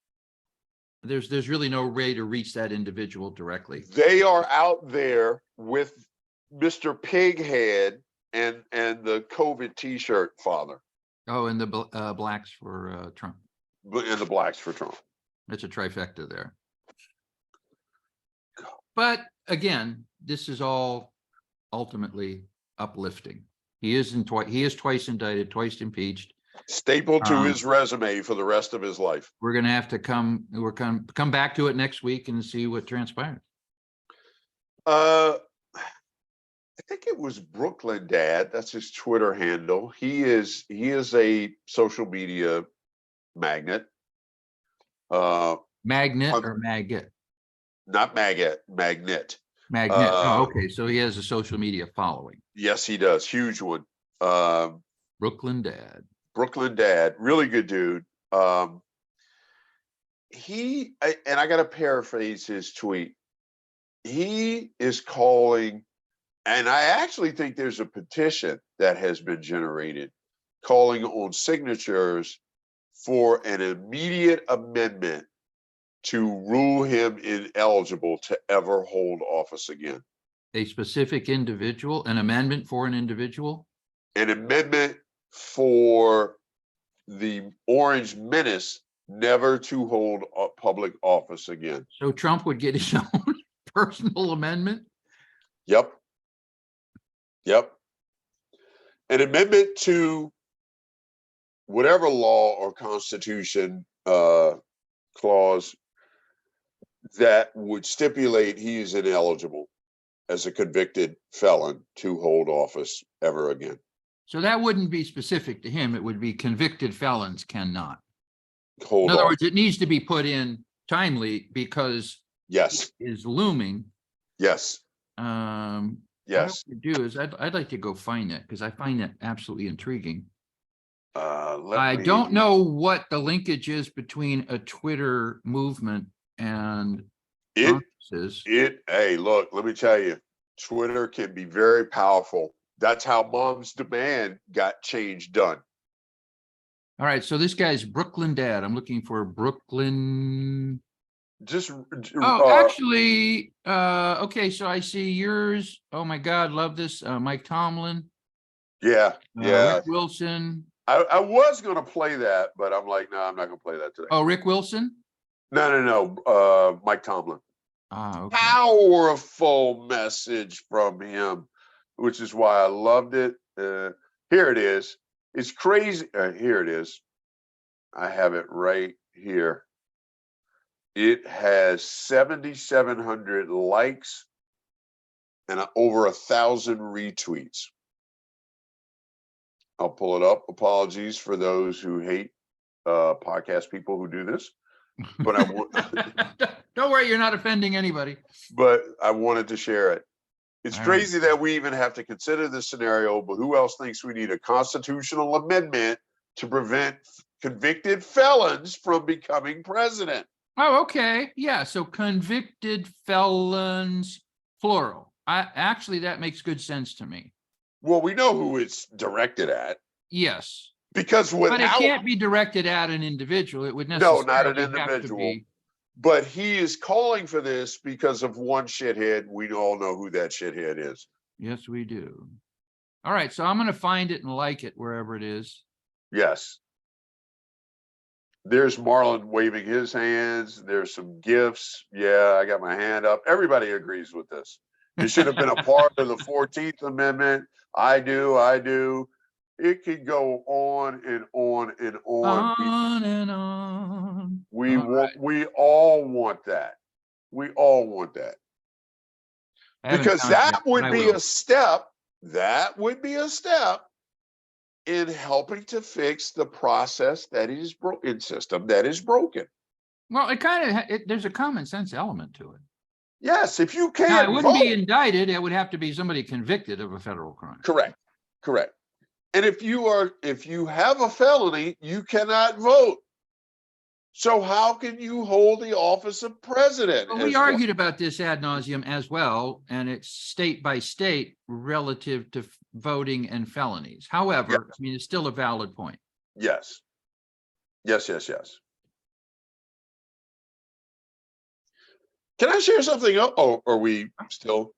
there's really no way to reach that individual directly. They are out there with Mr. Pighead and the COVID T-shirt father. Oh, and the blacks for Trump. And the blacks for Trump. It's a trifecta there. But again, this is all ultimately uplifting. He is twice indicted, twice impeached. Stapled to his resume for the rest of his life. We're going to have to come back to it next week and see what transpires. I think it was Brooklyn Dad. That's his Twitter handle. He is a social media magnet. Magnet or maggot? Not maggot, magnet. Magnet. Okay. So he has a social media following. Yes, he does. Huge one. Brooklyn Dad. Brooklyn Dad. Really good dude. I got to paraphrase his tweet. He is calling, and I actually think there's a petition that has been generated calling on signatures for an immediate amendment to rule him ineligible to ever hold office again. A specific individual, an amendment for an individual? An amendment for the Orange Menace never to hold a public office again. So Trump would get his own personal amendment? Yep. An amendment to whatever law or constitution clause that would stipulate he is ineligible as a convicted felon to hold office ever again. So that wouldn't be specific to him. It would be convicted felons cannot. Hold in other off. words, it needs to be put in timely because yes, it is looming. Yes. Yes. What I would do is I'd like to go find that because I find that absolutely intriguing. I don't know what the linkage is between a Twitter movement and hey, look, let me tell you, Twitter can be very powerful. That's how Mom's Demand got change done. All right, so this guy's Brooklyn Dad. I'm looking for Brooklyn. Actually, okay, so I see yours. Oh my God, love this. Mike Tomlin. Yeah. Rick Wilson. I was going to play that, but I'm like, no, I'm not going to play that today. Oh, Rick Wilson? No. Mike Tomlin. Okay. Powerful message from him, which is why I loved it. Here it is. It's crazy. Here it is. I have it right here. It has 7,700 likes and over 1,000 retweets. I'll pull it up. Apologies for those who hate podcast people who do this, but don't worry, you're not offending anybody. But I wanted to share it. It's crazy that we even have to consider this scenario, but who else thinks we need a constitutional amendment to prevent convicted felons from becoming president? Oh, okay. Yeah. So convicted felons, plural. Actually, that makes good sense to me. Well, we know who it's directed at. Yes. But it can't be directed at an individual. It would necessarily not an individual. But he is calling for this because of one shithead. We all know who that shithead is. Yes, we do. All right. So I'm going to find it and like it wherever it is. Yes. There's Marlon waving his hands. There's some gifts. Yeah, I got my hand up. Everybody agrees with this. It should have been a part of the 14th Amendment. I do. It could go on and on and on. On and on. We all want that. We all want that. Because that would be a step. That would be a step in helping to fix the process that is broken, system that is broken. Well, it kind of there's a common sense element to it. Yes, if you can't, now, it wouldn't be indicted. It would have to be somebody convicted of a federal crime. Correct. And if you have a felony, you cannot vote. So how can you hold the office of president? Well, we argued about this ad nauseum as well, and it's state by state relative to voting and felonies. However, I mean, it's still a valid point. Yes. Can I share something? Oh, are we still?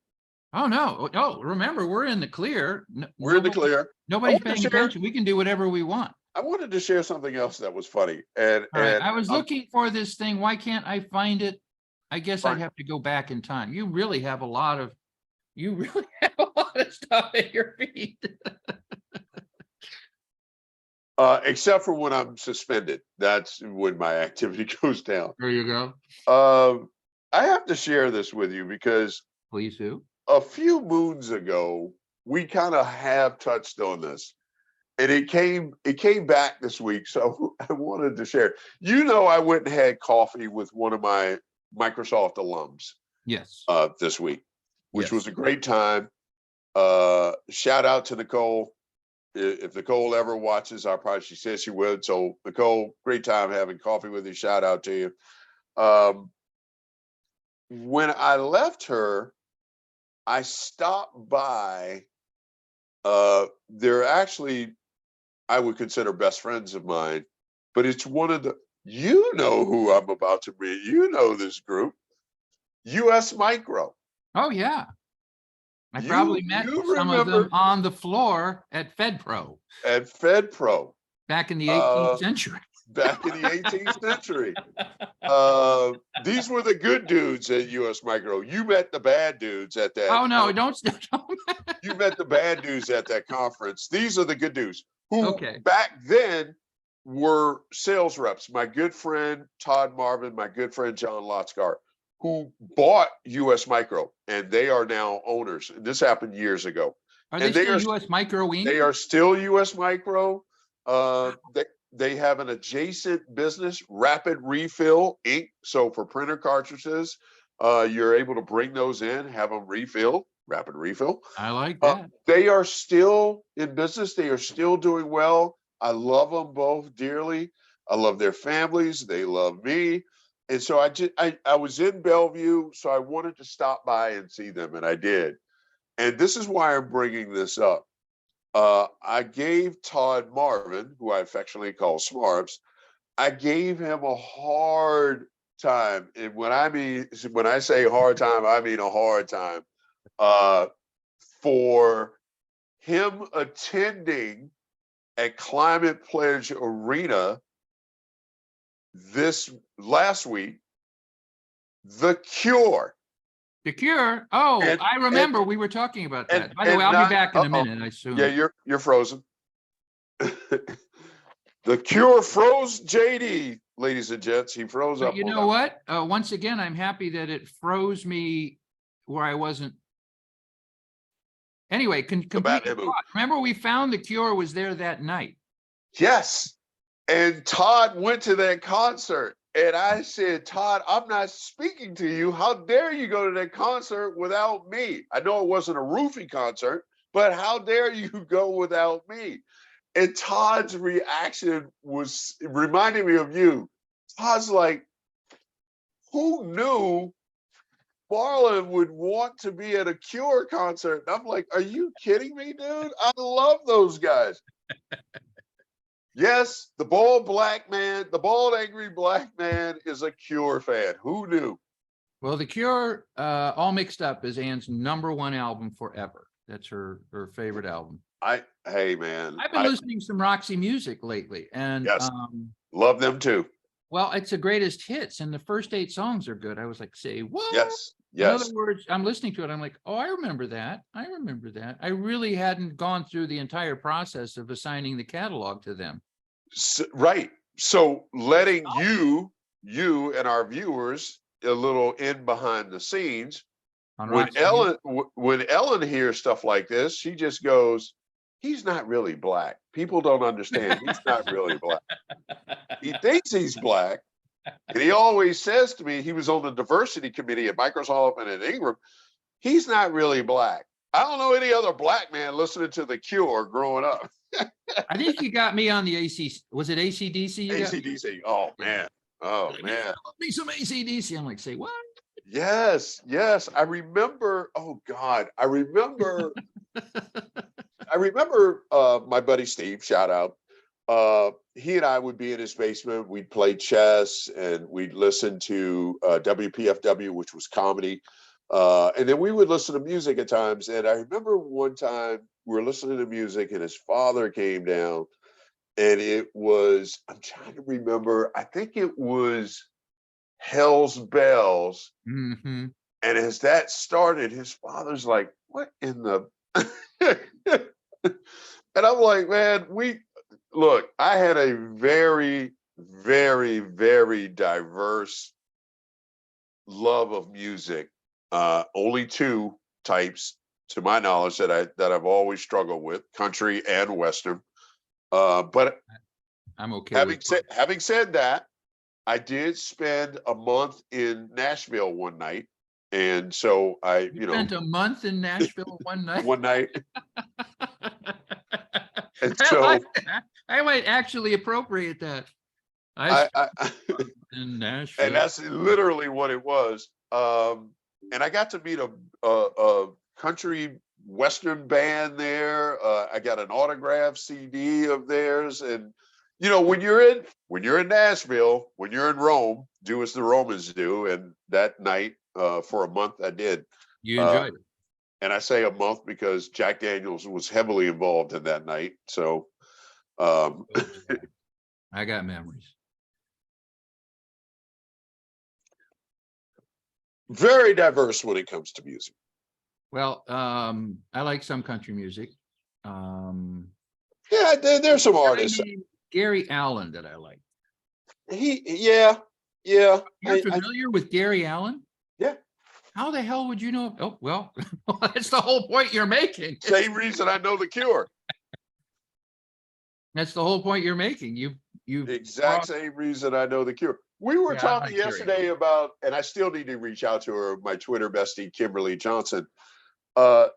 Oh, no. Oh, remember, we're in the clear. We're in the clear. Nobody's paying attention. We can do whatever we want. I wanted to share something else that was funny. And All right. I was looking for this thing. Why can't I find it? I guess Fine. I'd have to go back in time. You really have a lot of stuff at your feet. Except for when I'm suspended. That's when my activity goes down. There you go. I have to share this with you because Please do. a few moons ago, we kind of have touched on this. And it came back this week. So I wanted to share. You know, I went and had coffee with one of my Microsoft alums. Yes. This week, which Yes. was a great time. Shout out to Nicole. If Nicole ever watches our podcast, she says she would. So Nicole, great time having coffee with you. Shout out to you. When I left her, I stopped by. They're actually, I would consider best friends of mine, but it's one of the, you know who I'm about to meet. You know this group, US Micro. Oh, yeah. I probably met some of them on the floor at FedPro. At FedPro. Back in the 18th century. Back in the 18th century. These were the good dudes at US Micro. You met the bad dudes at that. Oh, no, don't. You met the bad dudes at that conference. These are the good dudes who back then were sales reps. My good friend Todd Marvin, my good friend John Lotzgar, who bought US Micro, and they are now owners. This happened years ago. Are they still US Micro Inc.? They are still US Micro. They have an adjacent business, Rapid Refill Inc. So for printer cartridges, you're able to bring those in, have them refilled, Rapid Refill. I like that. They are still in business. They are still doing well. I love them both dearly. I love their families. They love me. And so I was in Bellevue, so I wanted to stop by and see them, and I did. And this is why I'm bringing this up. I gave Todd Marvin, who I affectionately call Smarps, I gave him a hard time. And when I say hard time, I mean a hard time. For him attending a Climate Pledge Arena this last week, The Cure. The Cure. Oh, I remember we were talking about that. By the way, I'll be back in a minute, I assume. Yeah, you're frozen. The Cure froze JD, ladies and gents. He froze up. You know what? Once again, I'm happy that it froze me where I wasn't. Anyway, remember we found The Cure was there that night. Yes. And Todd went to that concert. And I said, Todd, I'm not speaking to you. How dare you go to that concert without me? I know it wasn't a roofie concert, but how dare you go without me? And Todd's reaction reminded me of you. Todd's like, who knew Marlon would want to be at a Cure concert? And I'm like, are you kidding me, dude? I love those guys. Yes, the bald angry black man is a Cure fan. Who knew? Well, The Cure, All Mixed Up is Ann's #1 album forever. That's her favorite album. Hey man, I've been listening to some Roxy music lately, and yes, love them too. Well, it's the greatest hits, and the first 8 songs are good. I was like, say what? Yes. In other words, I'm listening to it. I'm like, oh, I remember that. I really hadn't gone through the entire process of assigning the catalog to them. Right. So letting you and our viewers a little in behind the scenes. When Ellen hears stuff like this, she just goes, he's not really black. People don't understand. He's not really black. He thinks he's black. And he always says to me, he was on the diversity committee at Microsoft and at Ingram. He's not really black. I don't know any other black man listening to The Cure growing up. I think you got me on the AC. Was it AC/DC? AC/DC. Oh man. Oh man. Me some AC/DC. I'm like, say what? Yes. I remember. Oh God. I remember my buddy Steve. Shout out. He and I would be in his basement. We'd play chess and we'd listen to WPFW, which was comedy. And then we would listen to music at times. And I remember one time we were listening to music and his father came down, and it was, I'm trying to remember, I think it was Hell's Bells. Mm-hmm. And as that started, his father's like, what in the and I'm like, man, I had a very, very, very diverse love of music. Only two types, to my knowledge, that I've always struggled with: country and western. But I'm okay with having said that, I did spend a month in Nashville one night, and so You spent a month in Nashville one night. one night, and I so like that. I might actually appropriate that. I In Nashville, and that's literally what it was. And I got to meet a country western band there. I got an autographed CD of theirs, and when you're in Nashville, when you're in Rome, do as the Romans do. And that night, for a month, I did. You enjoyed it. And I say a month because Jack Daniels was heavily involved in that night. So I got memories. Very diverse when it comes to music. Well, I like some country music. Yeah, there's some artists. Gary Allan that I like. Yeah. You're familiar with Gary Allan? Yeah. How the hell would you know? Oh, well, that's the whole point you're making. Same reason I know The Cure. That's the whole point you're making. You exact same reason I know The Cure. We were talking yesterday about, and I still need to reach out to her, my Twitter bestie, Kimberly Johnson.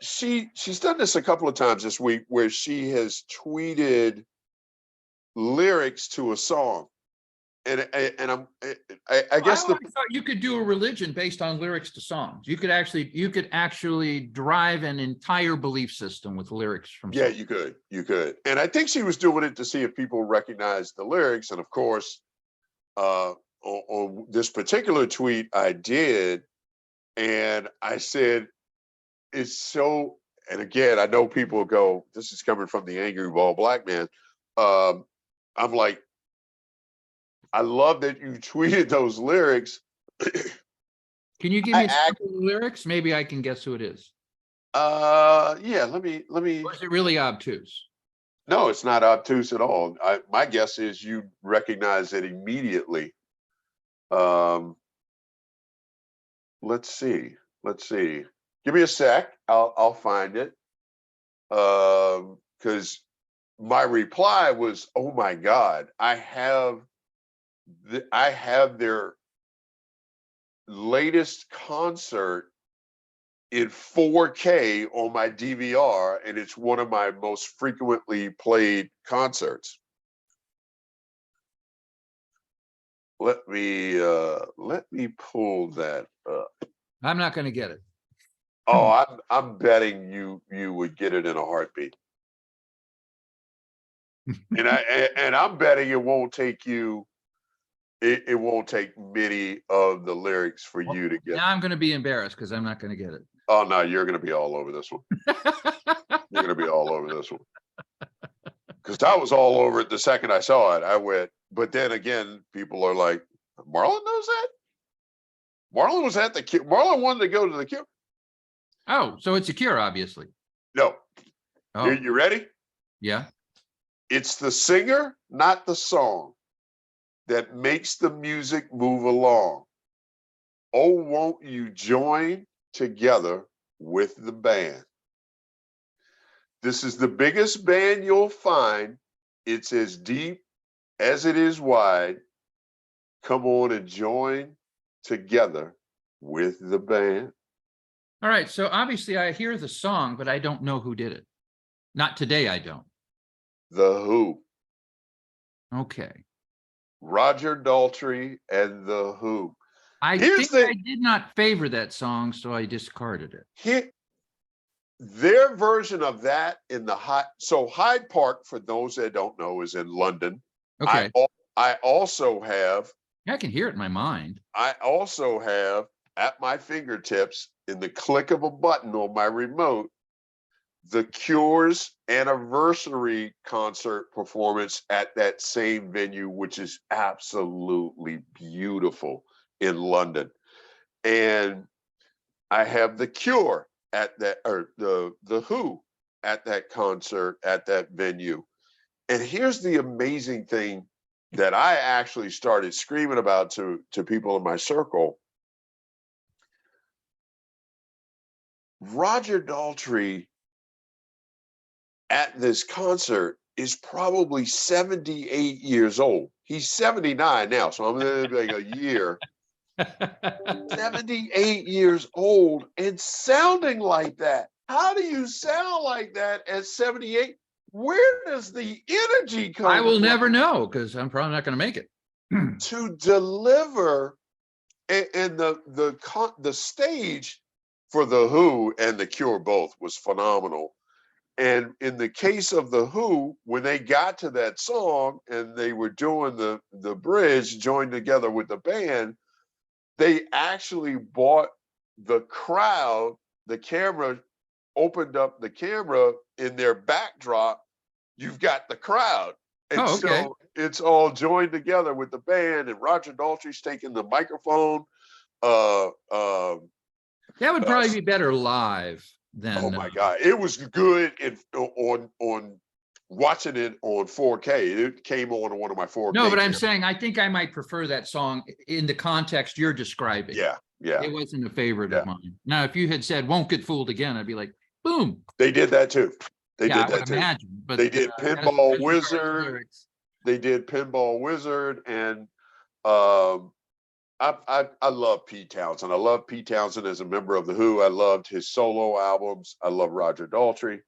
She's done this a couple of times this week where she has tweeted lyrics to a song. And I guess I thought you could do a religion based on lyrics to songs. You could actually drive an entire belief system with lyrics from songs. You could. And I think she was doing it to see if people recognize the lyrics. And of course, on this particular tweet I did, and I said, it's so, and again, I know people go, this is coming from the angry bald black man. I'm like, I love that you tweeted those lyrics. Can you give me some lyrics? Maybe I can guess who it is. Yeah, let me. Or is it really obtuse? No, it's not obtuse at all. My guess is you recognize it immediately. Let's see. Give me a sec. I'll find it. Because my reply was, oh my God, I have their latest concert in 4K on my DVR, and it's one of my most frequently played concerts. Let me pull that up. I'm not going to get it. Oh, I'm betting you would get it in a heartbeat. and I'm betting it won't take you. It won't take many of the lyrics for you to get. Now I'm going to be embarrassed because I'm not going to get it. Oh no, you're going to be all over this one. You're going to be all over this one. Because I was all over it the second I saw it. I went, but then again, people are like, Marlon knows that? Marlon was at the Cure. Marlon wanted to go to the Cure. Oh, so it's a Cure, obviously. No. Oh. You ready? Yeah. It's the singer, not the song, that makes the music move along. Oh, won't you join together with the band? This is the biggest band you'll find. It's as deep as it is wide. Come on and join together with the band. All right. So obviously I hear the song, but I don't know who did it. Not today, I don't. The Who. Okay. Roger Daltrey and The Who. I did not favor that song, so I discarded it. Their version of that in the Hyde Park, for those that don't know, is in London. Okay. I also have. I can hear it in my mind. I also have at my fingertips in the click of a button on my remote, the Cure's anniversary concert performance at that same venue, which is absolutely beautiful in London. And I have the Cure at that, or the Who at that concert at that venue. And here's the amazing thing that I actually started screaming about to people in my circle. Roger Daltrey at this concert is probably 78 years old. He's 79 now, so I'm gonna be like a year. 78 years old and sounding like that. How do you sound like that at 78? Where does the energy come from? I will never know, because I'm probably not going to make it. To deliver, and the stage for the Who and the Cure both was phenomenal. And in the case of the Who, when they got to that song and they were doing the bridge joined together with the band, they actually bought the crowd, the camera, opened up the camera in their backdrop. You've got the crowd. And Oh, okay. so it's all joined together with the band, and Roger Daltrey's taking the microphone. That would probably be better live than. Oh my God, it was good on watching it on 4K. It came on one of my 4K. No, but I'm saying I think I might prefer that song in the context you're describing. Yeah, yeah. It wasn't a favorite of mine. Now, if you had said "Won't Get Fooled Again," I'd be like, boom. They did that too. They did that too. Imagine, but they did Pinball Wizard. They did Pinball Wizard, and I love Pete Townsend. I love Pete Townsend as a member of the Who. I loved his solo albums. I love Roger Daltrey.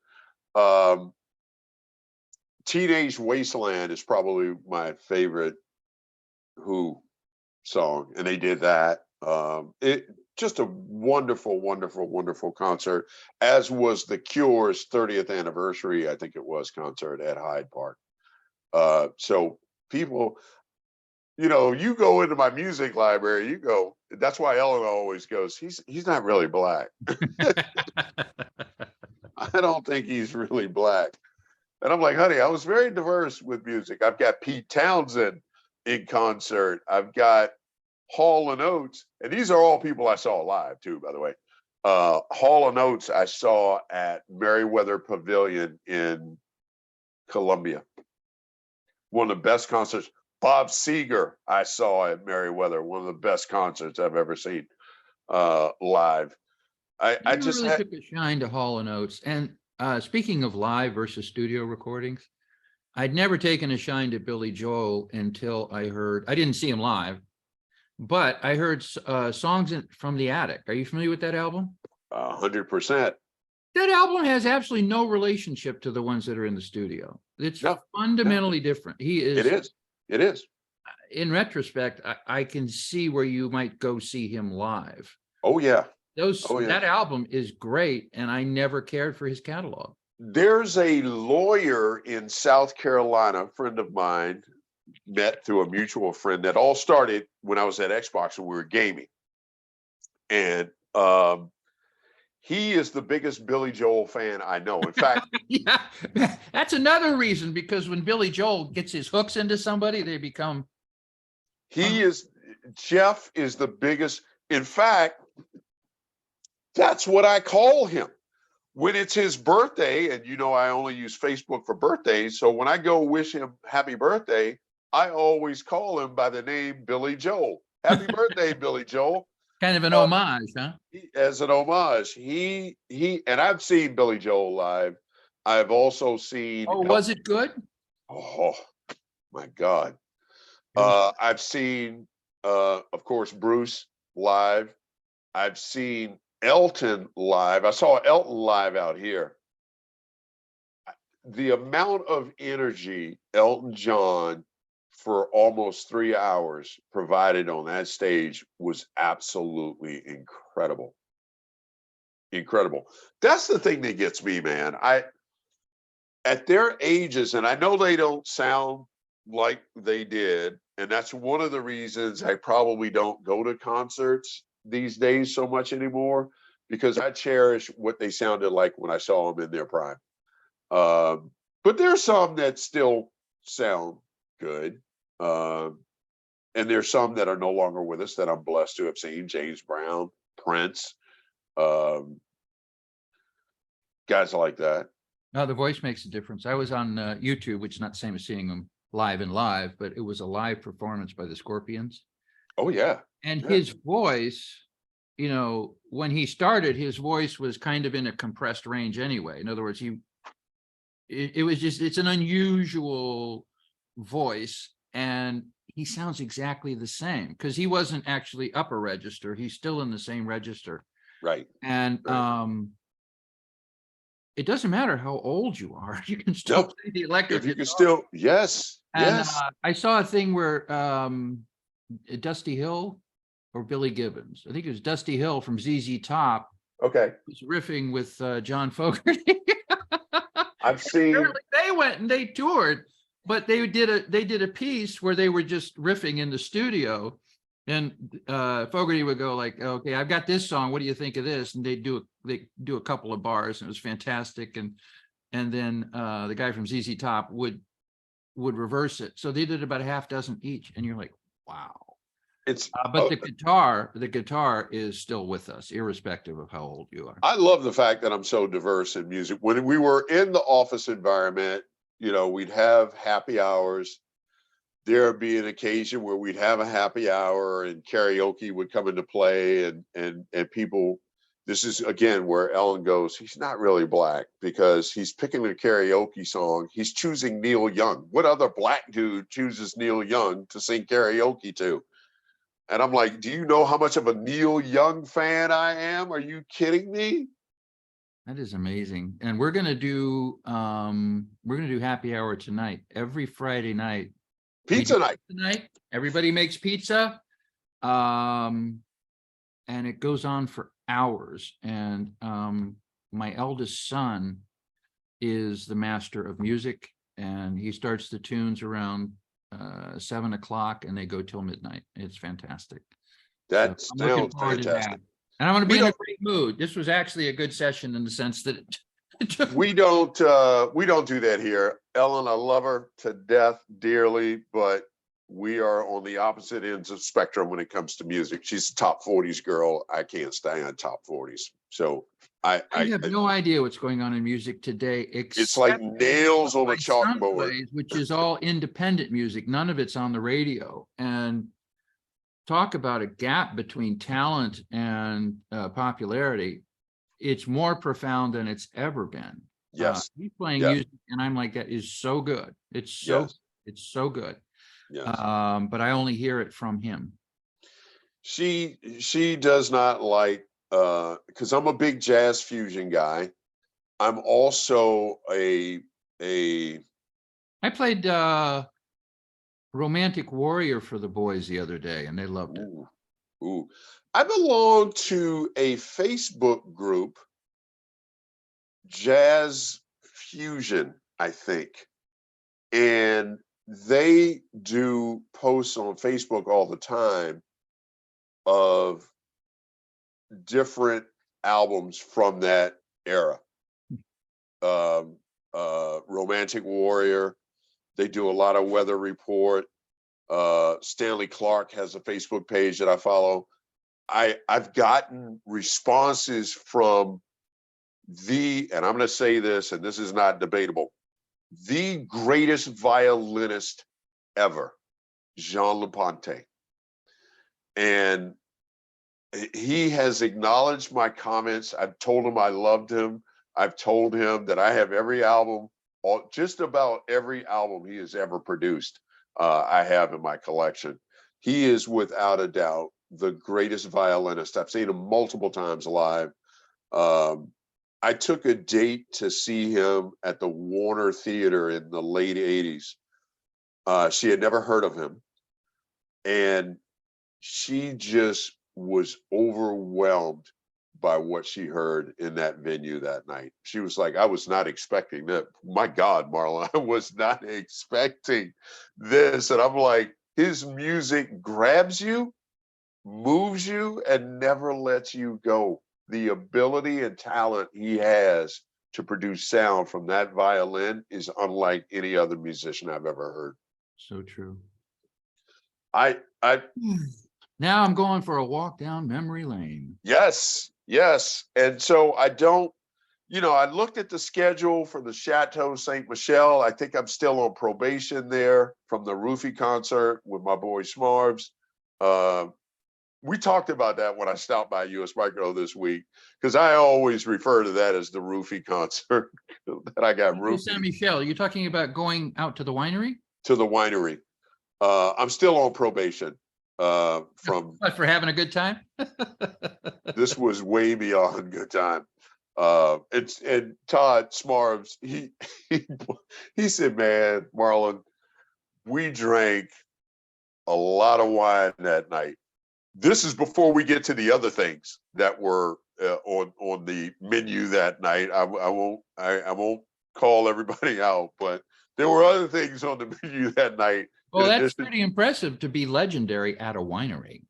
Teenage Wasteland is probably my favorite Who song, and they did that. It just a wonderful, wonderful, wonderful concert, as was the Cure's 30th anniversary, I think it was, concert at Hyde Park. So people, you go into my music library, you go, that's why Ellen always goes, he's not really black. I don't think he's really black. And I'm like, honey, I was very diverse with music. I've got Pete Townsend in concert. I've got Hall & Oates, and these are all people I saw live too, by the way. Hall & Oates I saw at Merriweather Pavilion in Columbia. One of the best concerts. Bob Seger I saw at Merriweather. One of the best concerts I've ever seen live. I just really took a shine to Hall & Oates. And speaking of live versus studio recordings, I'd never taken a shine to Billy Joel until I didn't see him live, but I heard songs from the Attic. Are you familiar with that album? 100%. That album has absolutely no relationship to the ones that are in the studio. It's fundamentally different. It is. In retrospect, I can see where you might go see him live. Oh yeah. That album is great, and I never cared for his catalog. There's a lawyer in South Carolina, a friend of mine, met through a mutual friend, that all started when I was at Xbox and we were gaming. And he is the biggest Billy Joel fan I know. In fact, yeah, that's another reason, because when Billy Joel gets his hooks into somebody, they become. Jeff is the biggest. In fact, that's what I call him. When it's his birthday, and I only use Facebook for birthdays, so when I go wish him happy birthday, I always call him by the name Billy Joel. Happy birthday, Billy Joel. Kind of an homage, huh? As an homage. He and I've seen Billy Joel live. I've also seen. Oh, was it good? Oh my God. I've seen of course Bruce live. I've seen Elton live. I saw Elton live out here. The amount of energy Elton John for almost 3 hours provided on that stage was absolutely incredible. Incredible. That's the thing that gets me, man. At their ages, and I know they don't sound like they did, and that's one of the reasons I probably don't go to concerts these days so much anymore, because I cherish what they sounded like when I saw them in their prime. But there's some that still sound good. And there's some that are no longer with us that I'm blessed to have seen. James Brown, Prince, um, guys like that. No, the voice makes a difference. I was on YouTube, which is not the same as seeing them live, but it was a live performance by the Scorpions. Oh yeah. And Yeah. his voice, you know, when he started, his voice was kind of in a compressed range anyway. In other words, it was just, it's an unusual voice, and he sounds exactly the same because he wasn't actually upper register. He's still in the same register. Right. And it doesn't matter how old you are, you can still play the electric If you guitar. can still, yes, And yes. I saw a thing where Dusty Hill or Billy Gibbons, I think it was Dusty Hill from ZZ Top, Okay. was riffing with John Fogerty. I've seen. Apparently they went and they toured, but they did a piece where they were just riffing in the studio, and Fogerty would go like, "Okay, I've got this song. What do you think of this?" And they do a couple of bars, and it was fantastic. And then the guy from ZZ Top would reverse it. So they did about a half dozen each, and you're like, wow. It's but the guitar is still with us, irrespective of how old you are. I love the fact that I'm so diverse in music. When we were in the office environment, you know, we'd have happy hours. There'd be an occasion where we'd have a happy hour and karaoke would come into play, and people. This is again where Ellen goes, he's not really black because he's picking a karaoke song. He's choosing Neil Young. What other black dude chooses Neil Young to sing karaoke to? And I'm like, do you know how much of a Neil Young fan I am? Are you kidding me? That is amazing. And we're gonna do happy hour tonight, every Friday night. Pizza night. Tonight, everybody makes pizza. And it goes on for hours. And my eldest son is the master of music, and he starts the tunes around 7 o'clock, and they go till midnight. It's fantastic. That so I'm looking sounds forward to fantastic. that. And I'm going to be in a great mood. This was actually a good session in the sense that we don't do that here. Ellen, I love her to death dearly, but we are on the opposite ends of spectrum when it comes to music. She's a top 40s girl. I can't stand top 40s. So I have no idea what's going on in music today. It's like nails on a chalkboard. Which is all independent music. None of it's on the radio. And talk about a gap between talent and popularity. It's more profound than it's ever been. Yes. He's playing music, and I'm like, that is so good. It's so good. Yes. But I only hear it from him. She does not like, because I'm a big jazz fusion guy. I'm also I played Romantic Warrior for the boys the other day, and they loved it. Ooh. I belong to a Facebook group, Jazz Fusion, I think. And they do posts on Facebook all the time of different albums from that era. Romantic Warrior. They do a lot of Weather Report. Stanley Clark has a Facebook page that I follow. I've gotten responses from and I'm going to say this, and this is not debatable, the greatest violinist ever, Jean Leponte. And he has acknowledged my comments. I've told him I loved him. I've told him that I have every album, just about every album he has ever produced, I have in my collection. He is without a doubt the greatest violinist. I've seen him multiple times live. I took a date to see him at the Warner Theater in the late 80s. She had never heard of him. And she just was overwhelmed by what she heard in that venue that night. She was like, I was not expecting that. My God, Marlon, I was not expecting this. And I'm like, his music grabs you, moves you, and never lets you go. the ability and talent he has to produce sound from that violin is unlike any other musician I've ever heard. So true. I Now I'm going for a walk down memory lane. Yes. And so I don't, I looked at the schedule for the Chateau Saint Michelle. I think I'm still on probation there from the Roofie concert with my boy Smarves. We talked about that when I stopped by US Micro this week, because I always refer to that as the Roofie concert that I got roofied. Saint Michelle, you're talking about going out to the winery? To the winery. I'm still on probation. From But for having a good time. This was way beyond good time. And Todd Smarves, he said, man, Marlon, we drank a lot of wine that night. This is before we get to the other things that were on the menu that night. I won't call everybody out, but there were other things on the menu that night. Well, that's pretty impressive to be legendary at a winery.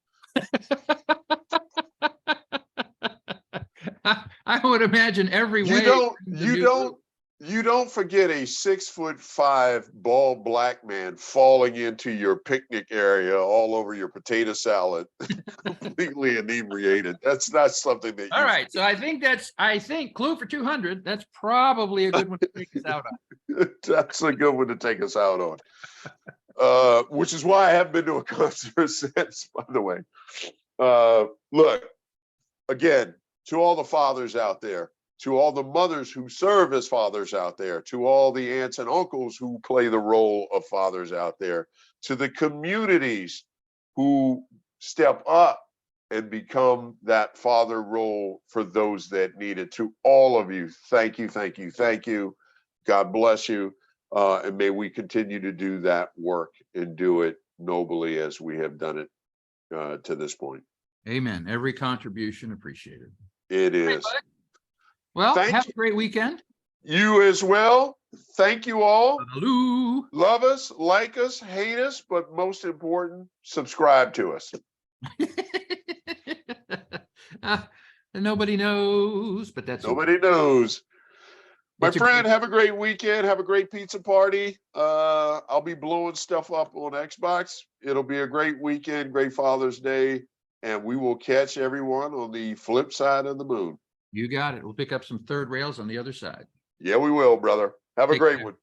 I would imagine every way. You don't forget a 6'5" bald black man falling into your picnic area all over your potato salad, completely inebriated. That's not something that. All right, so I think clue for 200. That's probably a good one to take us out on. That's a good one to take us out on. Which is why I haven't been to a concert since, by the way. Look, again, to all the fathers out there, to all the mothers who serve as fathers out there, to all the aunts and uncles who play the role of fathers out there, to the communities who step up and become that father role for those that need it. To all of you, thank you, thank you, thank you. God bless you. And may we continue to do that work and do it nobly as we have done it to this point. Amen. Every contribution appreciated. It is. Well, have a great weekend. You as well. Thank you all. Hello. Love us, like us, hate us, but most important, subscribe to us. Nobody knows, but that's nobody knows. My friend, have a great weekend. Have a great pizza party. I'll be blowing stuff up on Xbox. It'll be a great weekend, great Father's Day, and we will catch everyone on the flip side of the moon. You got it. We'll pick up some third rails on the other side. Yeah, we will, brother. Have a great one.